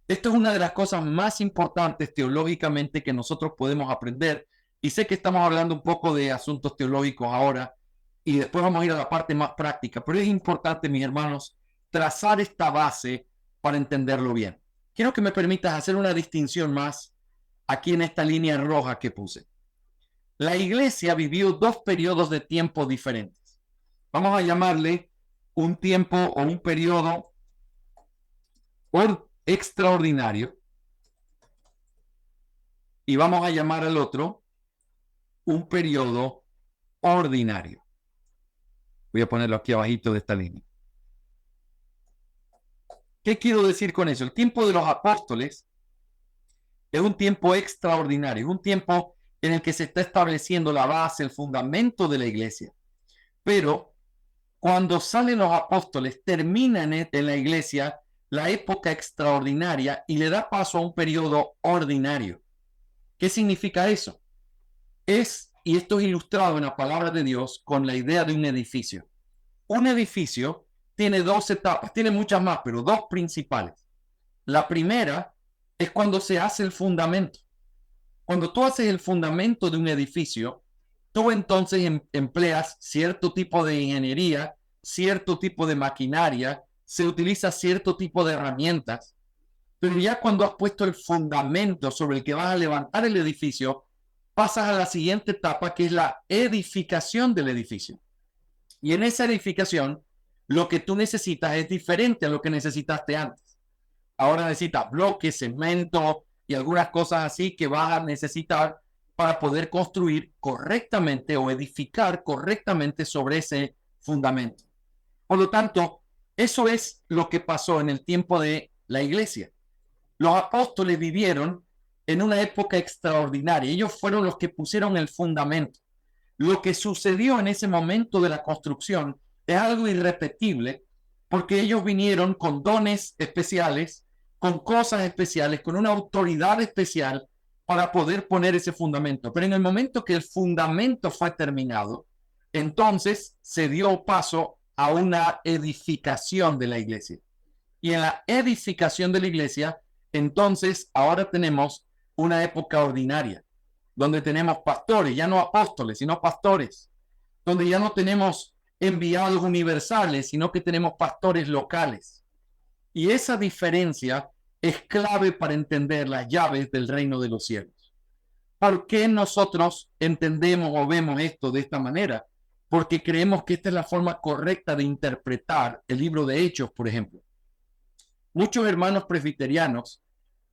Esto es una de las cosas más importantes teológicamente que nosotros podemos aprender. Y sé que estamos hablando un poco de asuntos teológicos ahora y después vamos a ir a la parte más práctica, pero es importante, mis hermanos, trazar esta base para entenderlo bien. Quiero que me permitas hacer una distinción más aquí en esta línea roja que puse. La iglesia vivió 2 periodos de tiempo diferentes. Vamos a llamarle un tiempo o un periodo extraordinario y vamos a llamar al otro un periodo ordinario. Voy a ponerlo aquí abajito de esta línea. ¿Qué quiero decir con eso? El tiempo de los apóstoles es un tiempo extraordinario, es un tiempo en el que se está estableciendo la base, el fundamento de la iglesia. Pero cuando salen los apóstoles, terminan en la iglesia la época extraordinaria y le da paso a un periodo ordinario. ¿Qué significa eso? Y esto es ilustrado en la palabra de Dios con la idea de un edificio. Un edificio tiene 2 etapas, tiene muchas más, pero 2 principales. La primera es cuando se hace el fundamento. Cuando tú haces el fundamento de un edificio, tú entonces empleas cierto tipo de ingeniería, cierto tipo de maquinaria, se utiliza cierto tipo de herramientas, pero ya cuando has puesto el fundamento sobre el que vas a levantar el edificio, pasas a la siguiente etapa, que es la edificación del edificio. Y en esa edificación, lo que tú necesitas es diferente a lo que necesitaste antes. Ahora necesitas bloques, cemento y algunas cosas así que vas a necesitar para poder construir correctamente o edificar correctamente sobre ese fundamento. Por lo tanto, eso es lo que pasó en el tiempo de la iglesia. Los apóstoles vivieron en una época extraordinaria. Ellos fueron los que pusieron el fundamento. Lo que sucedió en ese momento de la construcción es algo irrepetible porque ellos vinieron con dones especiales, con cosas especiales, con una autoridad especial para poder poner ese fundamento. Pero en el momento que el fundamento fue terminado, entonces se dio paso a una edificación de la iglesia. Y en la edificación de la iglesia, entonces ahora tenemos una época ordinaria, donde tenemos pastores, ya no apóstoles, sino pastores, donde ya no tenemos enviados universales, sino que tenemos pastores locales. Y esa diferencia es clave para entender las llaves del reino de los cielos. ¿Por qué nosotros entendemos o vemos esto de esta manera? Porque creemos que esta es la forma correcta de interpretar el libro de Hechos, por ejemplo. Muchos hermanos presbiterianos,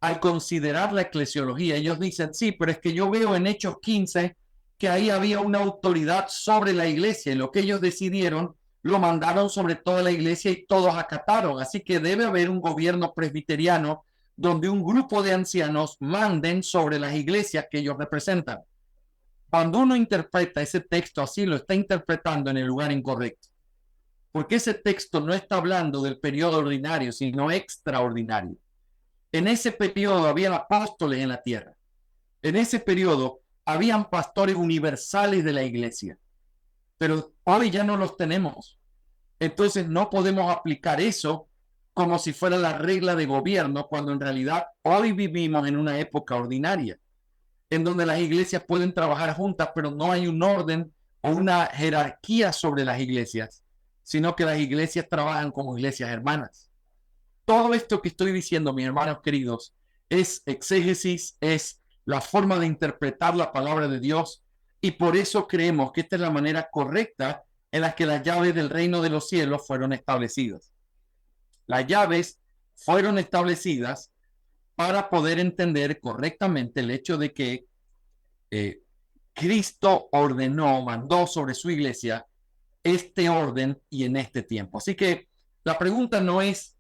al considerar la eclesiología, ellos dicen, sí, pero es que yo veo en Hechos 15 que ahí había una autoridad sobre la iglesia y lo que ellos decidieron lo mandaron sobre toda la iglesia y todos acataron. Así que debe haber un gobierno presbiteriano donde un grupo de ancianos manden sobre las iglesias que ellos representan. Cuando uno interpreta ese texto así, lo está interpretando en el lugar incorrecto. Porque ese texto no está hablando del periodo ordinario, sino extraordinario. En ese periodo había apóstoles en la tierra. En ese periodo habían pastores universales de la iglesia. Pero hoy ya no los tenemos. Entonces no podemos aplicar eso como si fuera la regla de gobierno, cuando en realidad hoy vivimos en una época ordinaria, en donde las iglesias pueden trabajar juntas, pero no hay un orden o una jerarquía sobre las iglesias, sino que las iglesias trabajan como iglesias hermanas. Todo esto que estoy diciendo, mis hermanos queridos, es exégesis, es la forma de interpretar la palabra de Dios, y por eso creemos que esta es la manera correcta en la que las llaves del reino de los cielos fueron establecidas. Las llaves fueron establecidas para poder entender correctamente el hecho de que Cristo ordenó, mandó sobre su iglesia este orden y en este tiempo. Así que la pregunta no es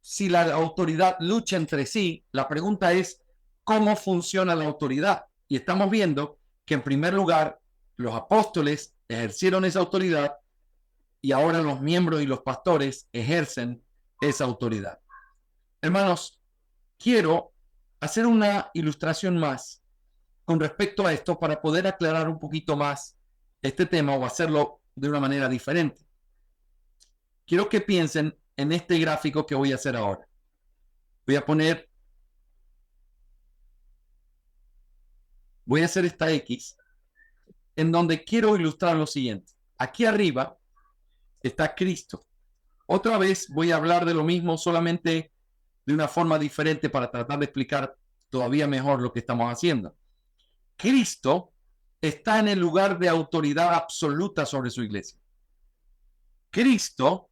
si la autoridad lucha entre sí, la pregunta es cómo funciona la autoridad. Y estamos viendo que en primer lugar los apóstoles ejercieron esa autoridad y ahora los miembros y los pastores ejercen esa autoridad. Hermanos, quiero hacer una ilustración más con respecto a esto para poder aclarar un poquito más este tema o hacerlo de una manera diferente. Quiero que piensen en este gráfico que voy a hacer ahora. Voy a hacer esta X en donde quiero ilustrar lo siguiente. Aquí arriba está Cristo. Otra vez voy a hablar de lo mismo, solamente de una forma diferente para tratar de explicar todavía mejor lo que estamos haciendo. Cristo está en el lugar de autoridad absoluta sobre su iglesia. Cristo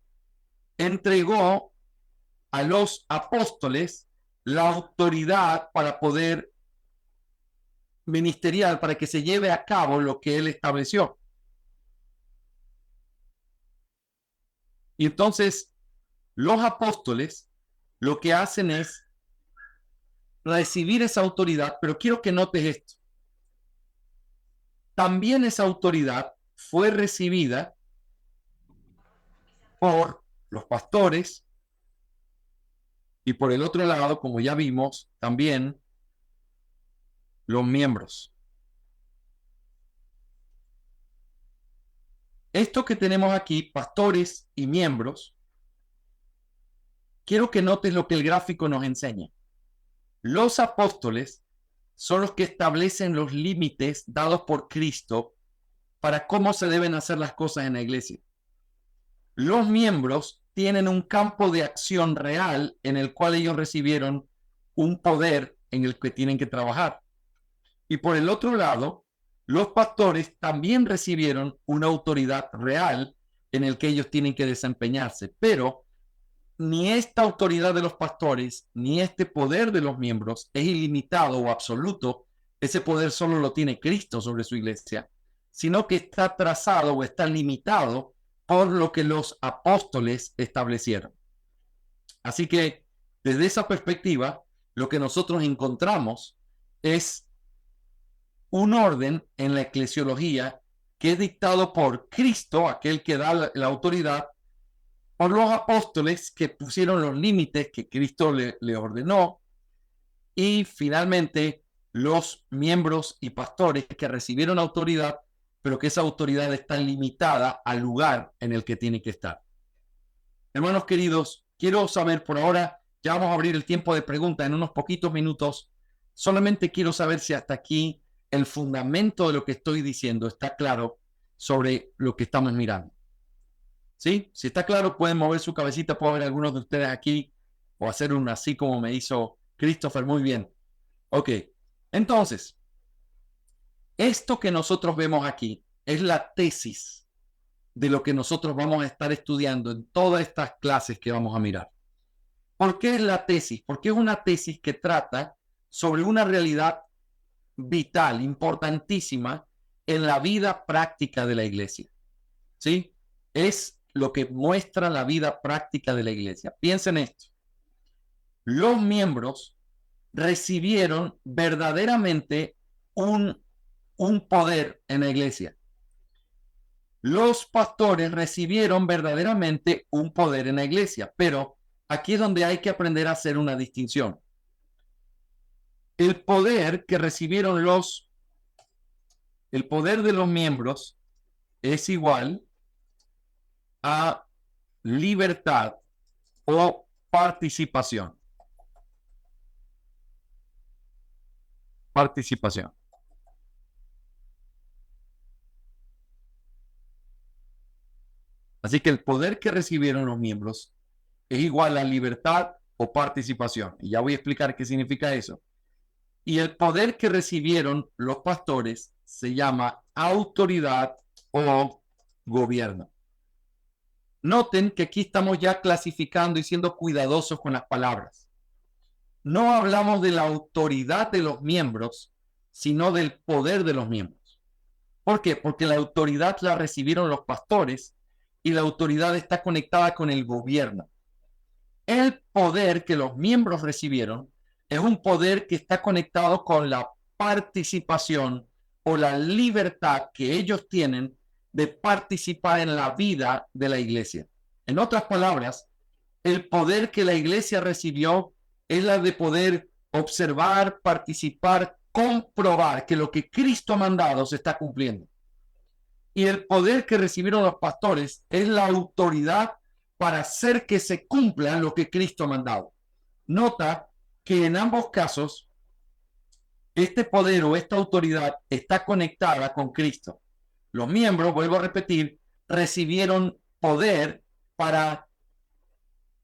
entregó a los apóstoles la autoridad para poder ministerial, para que se lleve a cabo lo que él estableció. Y entonces los apóstoles lo que hacen es recibir esa autoridad, pero quiero que notes esto. También esa autoridad fue recibida por los pastores y por el otro lado, como ya vimos, también los miembros. Esto que tenemos aquí, pastores y miembros, quiero que notes lo que el gráfico nos enseña. Los apóstoles son los que establecen los límites dados por Cristo para cómo se deben hacer las cosas en la iglesia. Los miembros tienen un campo de acción real en el cual ellos recibieron un poder en el que tienen que trabajar. Y por el otro lado, los pastores también recibieron una autoridad real en el que ellos tienen que desempeñarse. Pero ni esta autoridad de los pastores, ni este poder de los miembros es ilimitado o absoluto. Ese poder solo lo tiene Cristo sobre su iglesia, sino que está trazado o está limitado por lo que los apóstoles establecieron. Así que desde esa perspectiva, lo que nosotros encontramos es un orden en la eclesiología que es dictado por Cristo, aquel que da la autoridad, por los apóstoles que pusieron los límites que Cristo le ordenó, y finalmente los miembros y pastores que recibieron autoridad, pero que esa autoridad está limitada al lugar en el que tiene que estar. Hermanos queridos, quiero saber por ahora, ya vamos a abrir el tiempo de preguntas en unos poquitos minutos, solamente quiero saber si hasta aquí el fundamento de lo que estoy diciendo está claro sobre lo que estamos mirando. ¿Sí? Si está claro, pueden mover su cabecita, puedo ver a algunos de ustedes aquí, o hacer un así como me hizo Christopher, muy bien. Ok, entonces, esto que nosotros vemos aquí es la tesis de lo que nosotros vamos a estar estudiando en todas estas clases que vamos a mirar. ¿Por qué es la tesis? Porque es una tesis que trata sobre una realidad vital, importantísima en la vida práctica de la iglesia. ¿Sí? Es lo que muestra la vida práctica de la iglesia. Piensen esto. Los miembros recibieron verdaderamente un poder en la iglesia. Los pastores recibieron verdaderamente un poder en la iglesia, pero aquí es donde hay que aprender a hacer una distinción. El poder que recibieron el poder de los miembros es igual a libertad o participación. Participación. Así que el poder que recibieron los miembros es igual a libertad o participación. Y ya voy a explicar qué significa eso. Y el poder que recibieron los pastores se llama autoridad o gobierno. Noten que aquí estamos ya clasificando y siendo cuidadosos con las palabras. No hablamos de la autoridad de los miembros, sino del poder de los miembros. ¿Por qué? Porque la autoridad la recibieron los pastores y la autoridad está conectada con el gobierno. El poder que los miembros recibieron es un poder que está conectado con la participación o la libertad que ellos tienen de participar en la vida de la iglesia. En otras palabras, el poder que la iglesia recibió es la de poder observar, participar, comprobar que lo que Cristo ha mandado se está cumpliendo. Y el poder que recibieron los pastores es la autoridad para hacer que se cumpla lo que Cristo ha mandado. Nota que en ambos casos, este poder o esta autoridad está conectada con Cristo. Los miembros, vuelvo a repetir, recibieron poder para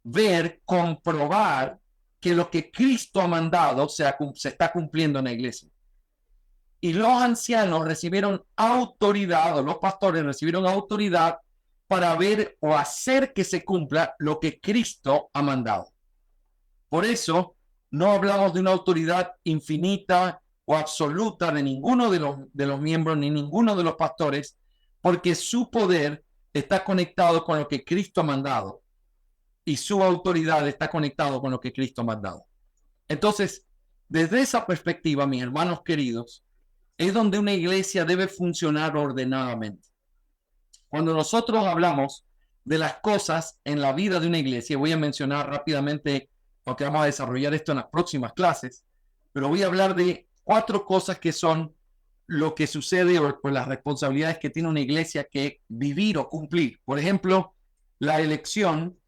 ver, comprobar que lo que Cristo ha mandado se está cumpliendo en la iglesia. Y los ancianos recibieron autoridad, o los pastores recibieron autoridad para ver o hacer que se cumpla lo que Cristo ha mandado. Por eso, no hablamos de una autoridad infinita o absoluta de ninguno de los miembros ni ninguno de los pastores, porque su poder está conectado con lo que Cristo ha mandado y su autoridad está conectado con lo que Cristo ha mandado. Entonces, desde esa perspectiva, mis hermanos queridos, es donde una iglesia debe funcionar ordenadamente. Cuando nosotros hablamos de las cosas en la vida de una iglesia, voy a mencionar rápidamente, porque vamos a desarrollar esto en las próximas clases, pero voy a hablar de 4 cosas que son lo que sucede o pues, las responsabilidades que tiene una iglesia que vivir o cumplir. Por ejemplo, la elección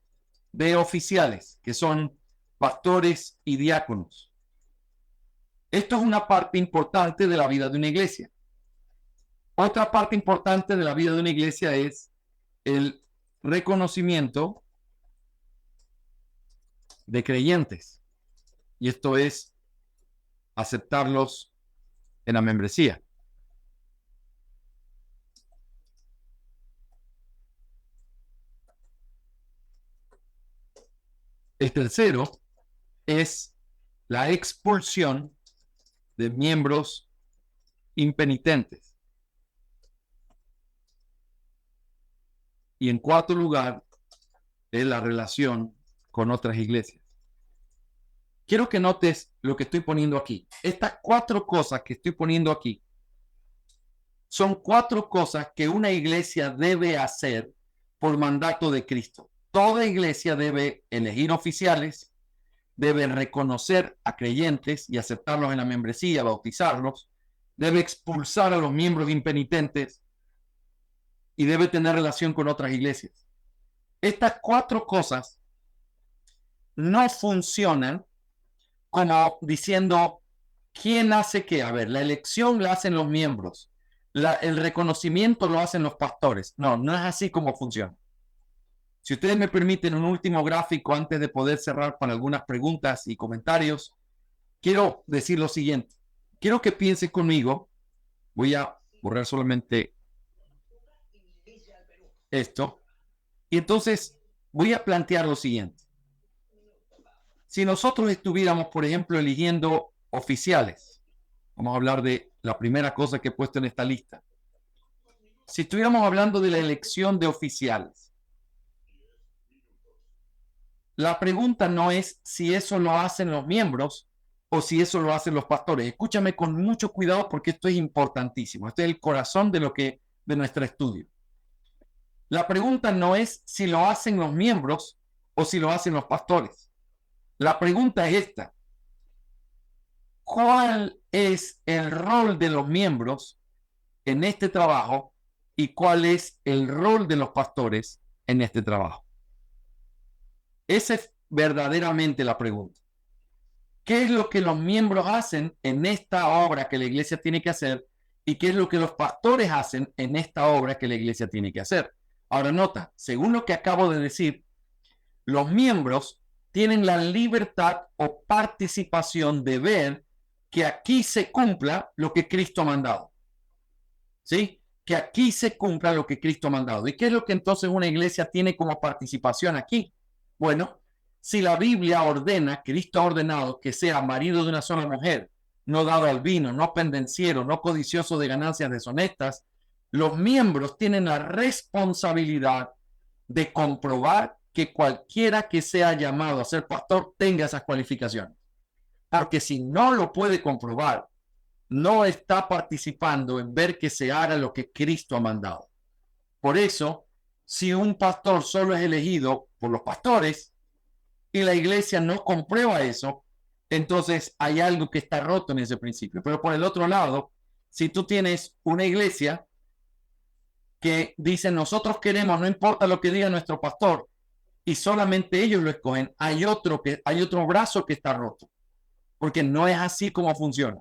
de oficiales, que son pastores y diáconos. Esto es una parte importante de la vida de una iglesia. Otra parte importante de la vida de una iglesia es el reconocimiento de creyentes. Y esto es aceptarlos en la membresía. El tercero es la expulsión de miembros impenitentes. Y en cuarto lugar es la relación con otras iglesias. Quiero que notes lo que estoy poniendo aquí. Estas 4 cosas que estoy poniendo aquí son 4 cosas que una iglesia debe hacer por mandato de Cristo. Toda iglesia debe elegir oficiales, debe reconocer a creyentes y aceptarlos en la membresía, bautizarlos, debe expulsar a los miembros impenitentes y debe tener relación con otras iglesias. Estas 4 cosas no funcionan como diciendo quién hace qué. A ver, la elección la hacen los miembros, el reconocimiento lo hacen los pastores. No, no es así como funciona. Si ustedes me permiten un último gráfico antes de poder cerrar con algunas preguntas y comentarios, quiero decir lo siguiente. Quiero que piensen conmigo. Voy a borrar solamente esto. Y entonces voy a plantear lo siguiente. Si nosotros estuviéramos, por ejemplo, eligiendo oficiales, vamos a hablar de la primera cosa que he puesto en esta lista. Si estuviéramos hablando de la elección de oficiales, la pregunta no es si eso lo hacen los miembros o si eso lo hacen los pastores. Escúchame con mucho cuidado porque esto es importantísimo. Este es el corazón de nuestro estudio. La pregunta no es si lo hacen los miembros o si lo hacen los pastores. La pregunta es esta. ¿Cuál es el rol de los miembros en este trabajo y cuál es el rol de los pastores en este trabajo? Esa es verdaderamente la pregunta. ¿Qué es lo que los miembros hacen en esta obra que la iglesia tiene que hacer? ¿Y qué es lo que los pastores hacen en esta obra que la iglesia tiene que hacer? Ahora nota, según lo que acabo de decir, los miembros tienen la libertad o participación de ver que aquí se cumpla lo que Cristo ha mandado. ¿Sí? Que aquí se cumpla lo que Cristo ha mandado. ¿Y qué es lo que entonces una iglesia tiene como participación aquí? Bueno, si la Biblia ordena, Cristo ha ordenado que sea marido de una sola mujer, no dado al vino, no pendenciero, no codicioso de ganancias deshonestas, Los miembros tienen la responsabilidad de comprobar que cualquiera que sea llamado a ser pastor tenga esas cualificaciones. Porque si no lo puede comprobar, no está participando en ver que se haga lo que Cristo ha mandado. Por eso, si un pastor solo es elegido por los pastores y la iglesia no comprueba eso, entonces hay algo que está roto en ese principio. Pero por el otro lado, si tú tienes una iglesia que dice nosotros queremos, no importa lo que diga nuestro pastor, y solamente ellos lo escogen, hay otro brazo que está roto, porque no es así como funciona.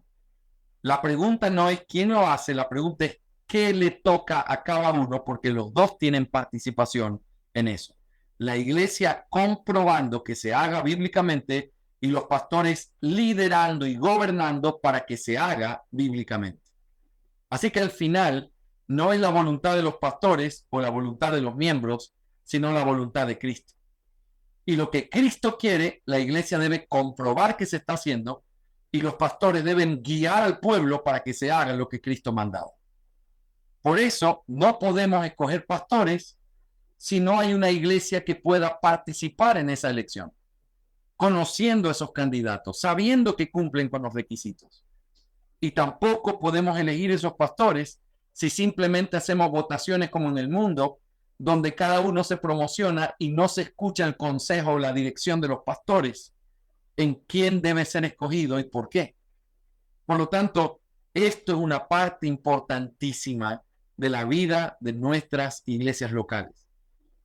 La pregunta no es quién lo hace, la pregunta es qué le toca a cada uno, porque los dos tienen participación en eso. La iglesia comprobando que se haga bíblicamente y los pastores liderando y gobernando para que se haga bíblicamente. Así que al final no es la voluntad de los pastores o la voluntad de los miembros, sino la voluntad de Cristo. Y lo que Cristo quiere, la iglesia debe comprobar que se está haciendo y los pastores deben guiar al pueblo para que se haga lo que Cristo ha mandado. Por eso no podemos escoger pastores si no hay una iglesia que pueda participar en esa elección, conociendo a esos candidatos, sabiendo que cumplen con los requisitos. Y tampoco podemos elegir esos pastores si simplemente hacemos votaciones como en el mundo, donde cada uno se promociona y no se escucha el consejo o la dirección de los pastores en quién debe ser escogido y por qué. Por lo tanto, esto es una parte importantísima de la vida de nuestras iglesias locales.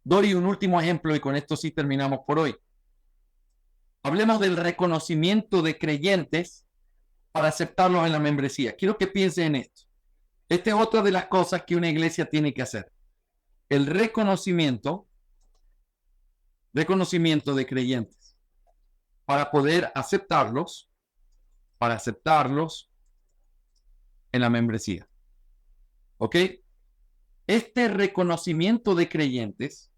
Doy un último ejemplo y con esto sí terminamos por hoy. Hablemos del reconocimiento de creyentes para aceptarlos en la membresía. Quiero que piensen en esto. Esta es otra de las cosas que una iglesia tiene que hacer. El reconocimiento de creyentes para poder aceptarlos en la membresía. ¿Ok? Este reconocimiento de creyentes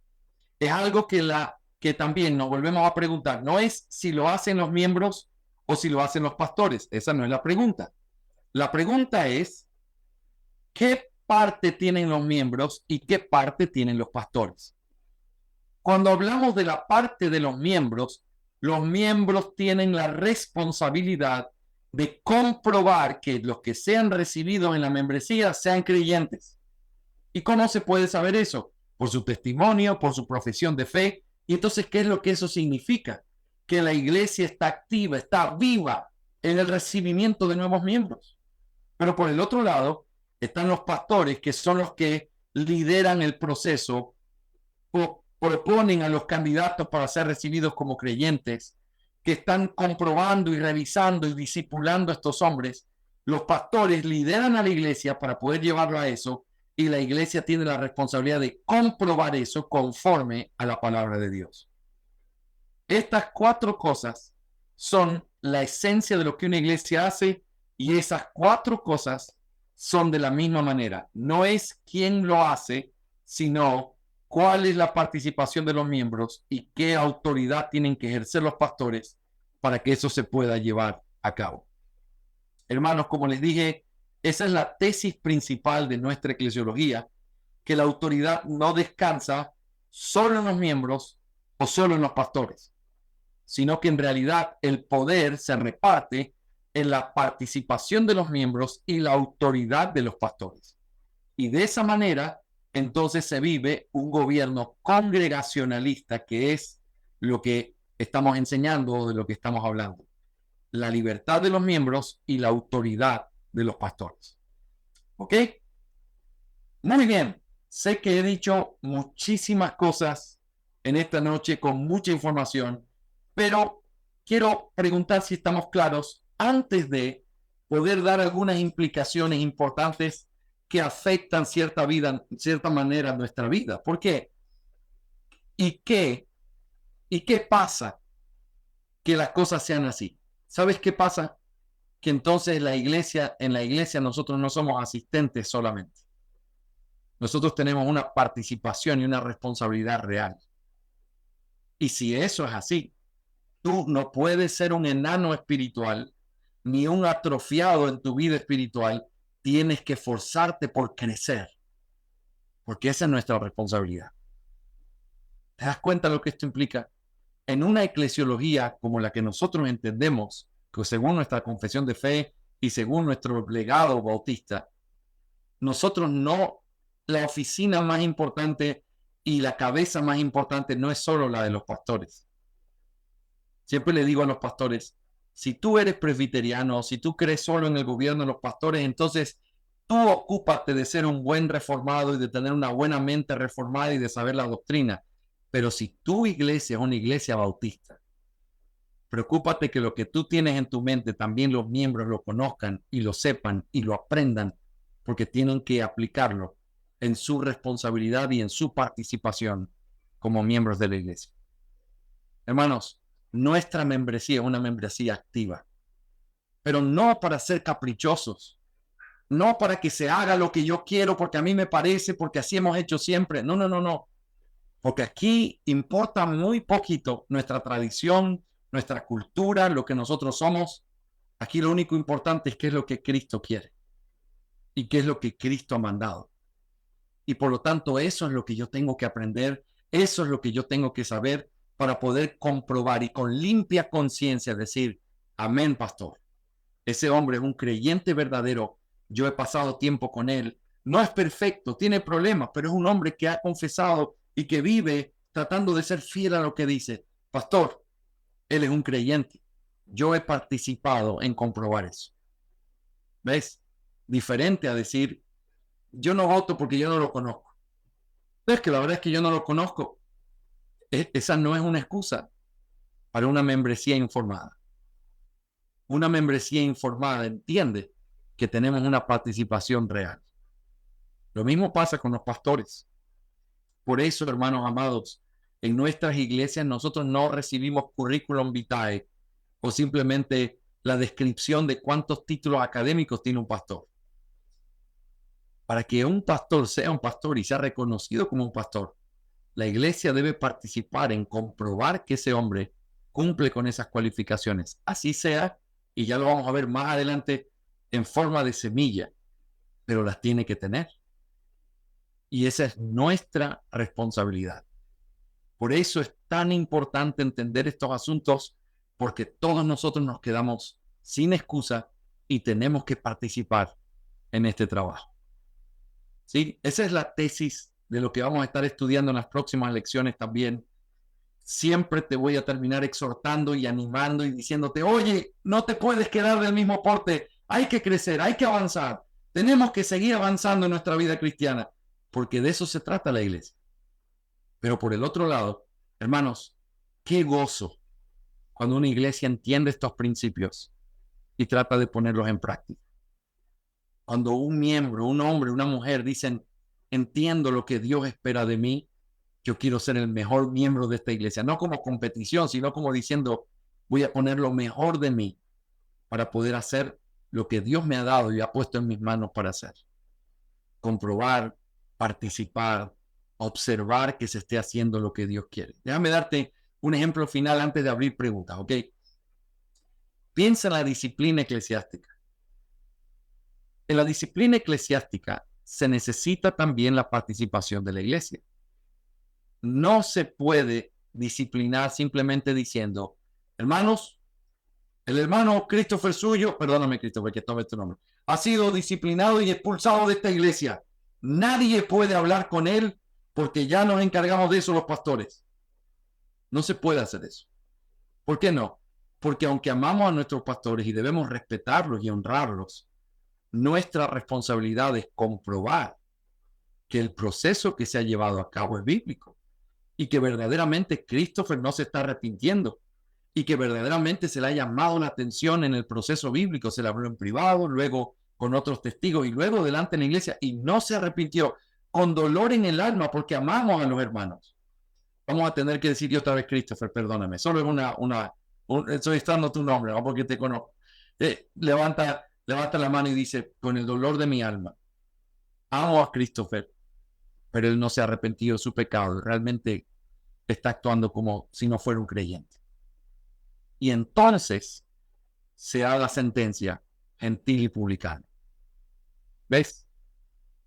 es algo que también nos volvemos a preguntar. No es si lo hacen los miembros o si lo hacen los pastores. Esa no es la pregunta. La pregunta es, ¿qué parte tienen los miembros y qué parte tienen los pastores? Cuando hablamos de la parte de los miembros tienen la responsabilidad de comprobar que los que sean recibidos en la membresía sean creyentes. ¿Y cómo se puede saber eso? Por su testimonio, por su profesión de fe. Y entonces, ¿qué es lo que eso significa? Que la iglesia está activa, está viva en el recibimiento de nuevos miembros. Pero por el otro lado, están los pastores, que son los que lideran el proceso, proponen a los candidatos para ser recibidos como creyentes, que están comprobando y revisando y discipulando a estos hombres. Los pastores lideran a la iglesia para poder llevarlo a eso, y la iglesia tiene la responsabilidad de comprobar eso conforme a la palabra de Dios. Estas 4 cosas son la esencia de lo que una iglesia hace, y esas 4 cosas son de la misma manera. No es quién lo hace, sino cuál es la participación de los miembros y qué autoridad tienen que ejercer los pastores para que eso se pueda llevar a cabo. Hermanos, como les dije, esa es la tesis principal de nuestra eclesiología, que la autoridad no descansa solo en los miembros o solo en los pastores, sino que en realidad el poder se reparte en la participación de los miembros y la autoridad de los pastores. Y de esa manera, entonces se vive un gobierno congregacionalista, que es lo que estamos enseñando o de lo que estamos hablando. La libertad de los miembros y la autoridad de los pastores. ¿Ok? Muy bien. Sé que he dicho muchísimas cosas en esta noche con mucha información, pero quiero preguntar si estamos claros antes de poder dar algunas implicaciones importantes que afectan cierta manera nuestra vida. ¿Por qué? ¿Y qué pasa que las cosas sean así? ¿Sabes qué pasa? Que entonces en la iglesia nosotros no somos asistentes solamente. Nosotros tenemos una participación y una responsabilidad real. Y si eso es así, tú no puedes ser un enano espiritual ni un atrofiado en tu vida espiritual. Tienes que esforzarte por crecer. porque esa es nuestra responsabilidad. ¿Te das cuenta de lo que esto implica? En una eclesiología como la que nosotros entendemos, que según nuestra confesión de fe y según nuestro legado bautista, nosotros no, la oficina más importante y la cabeza más importante no es solo la de los pastores. Siempre le digo a los pastores, si tú eres presbiteriano, si tú crees solo en el gobierno de los pastores, entonces tú ocúpate de ser un buen reformado y de tener una buena mente reformada y de saber la doctrina. Pero si tu iglesia es una iglesia bautista, preocúpate que lo que tú tienes en tu mente también los miembros lo conozcan y lo sepan y lo aprendan, porque tienen que aplicarlo en su responsabilidad y en su participación como miembros de la iglesia. Hermanos, nuestra membresía es una membresía activa, pero no para ser caprichosos, no para que se haga lo que yo quiero porque a mí me parece, porque así hemos hecho siempre. No, no, no, no. Porque aquí importa muy poquito nuestra tradición, nuestra cultura, lo que nosotros somos. Aquí lo único importante es qué es lo que Cristo quiere y qué es lo que Cristo ha mandado. Y por lo tanto, eso es lo que yo tengo que aprender, eso es lo que yo tengo que saber para poder comprobar y con limpia conciencia decir, amén, pastor. Ese hombre es un creyente verdadero. Yo he pasado tiempo con él. No es perfecto, tiene problemas, pero es un hombre que ha confesado y que vive tratando de ser fiel a lo que dice. Pastor, él es un creyente. Yo he participado en comprobar eso. ¿Ves? Diferente a decir, yo no voto porque yo no lo conozco. Es que la verdad es que yo no lo conozco. Esa no es una excusa para una membresía informada. Una membresía informada entiende que tenemos una participación real. Lo mismo pasa con los pastores. Por eso, hermanos amados, en nuestras iglesias nosotros no recibimos currículum vitae o simplemente la descripción de cuántos títulos académicos tiene un pastor. Para que un pastor sea un pastor y sea reconocido como un pastor, la iglesia debe participar en comprobar que ese hombre cumple con esas cualificaciones. Así sea, y ya lo vamos a ver más adelante, en forma de semilla, pero las tiene que tener. Y esa es nuestra responsabilidad. Por eso es tan importante entender estos asuntos, porque todos nosotros nos quedamos sin excusa y tenemos que participar en este trabajo. ¿Sí? Esa es la tesis de lo que vamos a estar estudiando en las próximas lecciones también. Siempre te voy a terminar exhortando y animando y diciéndote, oye, no te puedes quedar del mismo porte, hay que crecer, hay que avanzar, tenemos que seguir avanzando en nuestra vida cristiana, porque de eso se trata la iglesia. Pero por el otro lado, hermanos, qué gozo cuando una iglesia entiende estos principios y trata de ponerlos en práctica. Cuando un miembro, un hombre, una mujer dicen, entiendo lo que Dios espera de mí, yo quiero ser el mejor miembro de esta iglesia, no como competición, sino como diciendo, voy a poner lo mejor de mí para poder hacer lo que Dios me ha dado y ha puesto en mis manos para hacer. Comprobar, participar, observar que se esté haciendo lo que Dios quiere. Déjame darte un ejemplo final antes de abrir preguntas, ¿ok? Piensa en la disciplina eclesiástica. En la disciplina eclesiástica se necesita también la participación de la iglesia. No se puede disciplinar simplemente diciendo, hermanos, el hermano Christopher suyo, perdóname Christopher que tome tu nombre, ha sido disciplinado y expulsado de esta iglesia. Nadie puede hablar con él porque ya nos encargamos de eso los pastores. No se puede hacer eso. ¿Por qué no? Porque aunque amamos a nuestros pastores y debemos respetarlos y honrarlos, nuestra responsabilidad es comprobar que el proceso que se ha llevado a cabo es bíblico y que verdaderamente Christopher no se está arrepintiendo y que verdaderamente se le ha llamado la atención en el proceso bíblico, se le habló en privado, luego con otros testigos y luego delante en la iglesia y no se arrepintió con dolor en el alma porque amamos a los hermanos. Vamos a tener que decir otra vez Christopher, perdóname, solo es estoy estando tu nombre, ¿no? Porque te conozco. Levanta la mano y dice, con el dolor de mi alma, amo a Christopher, pero él no se ha arrepentido de su pecado, realmente está actuando como si no fuera un creyente. Y entonces se da la sentencia gentil y publicana. ¿Ves?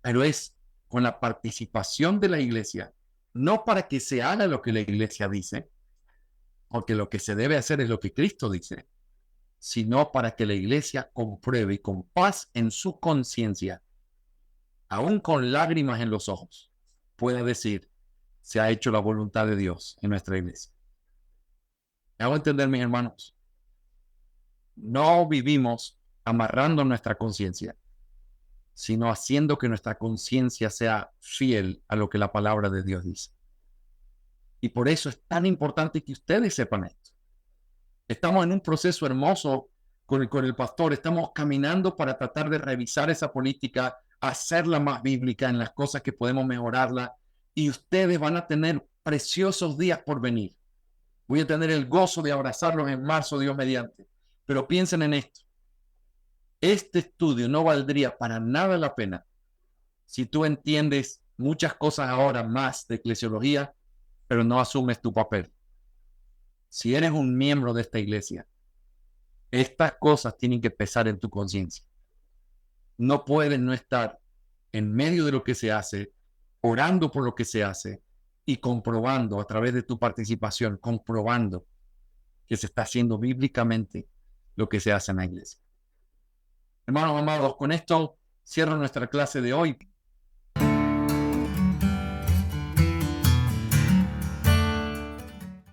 Pero es con la participación de la iglesia, no para que se haga lo que la iglesia dice, porque lo que se debe hacer es lo que Cristo dice, sino para que la iglesia compruebe y con paz en su conciencia, aún con lágrimas en los ojos, pueda decir, se ha hecho la voluntad de Dios en nuestra iglesia. ¿Me hago entender, mis hermanos? No vivimos amarrando nuestra conciencia, sino haciendo que nuestra conciencia sea fiel a lo que la palabra de Dios dice. Y por eso es tan importante que ustedes sepan esto. Estamos en un proceso hermoso con el pastor. Estamos caminando para tratar de revisar esa política, hacerla más bíblica en las cosas que podemos mejorarla. Y ustedes van a tener preciosos días por venir. Voy a tener el gozo de abrazarlos en marzo, Dios mediante. Pero piensen en esto. Este estudio no valdría para nada la pena si tú entiendes muchas cosas ahora más de eclesiología, pero no asumes tu papel. Si eres un miembro de esta iglesia, estas cosas tienen que pesar en tu conciencia. No puedes no estar en medio de lo que se hace, orando por lo que se hace y comprobando a través de tu participación, comprobando que se está haciendo bíblicamente lo que se hace en la iglesia. Hermanos amados, con esto cierro nuestra clase de hoy.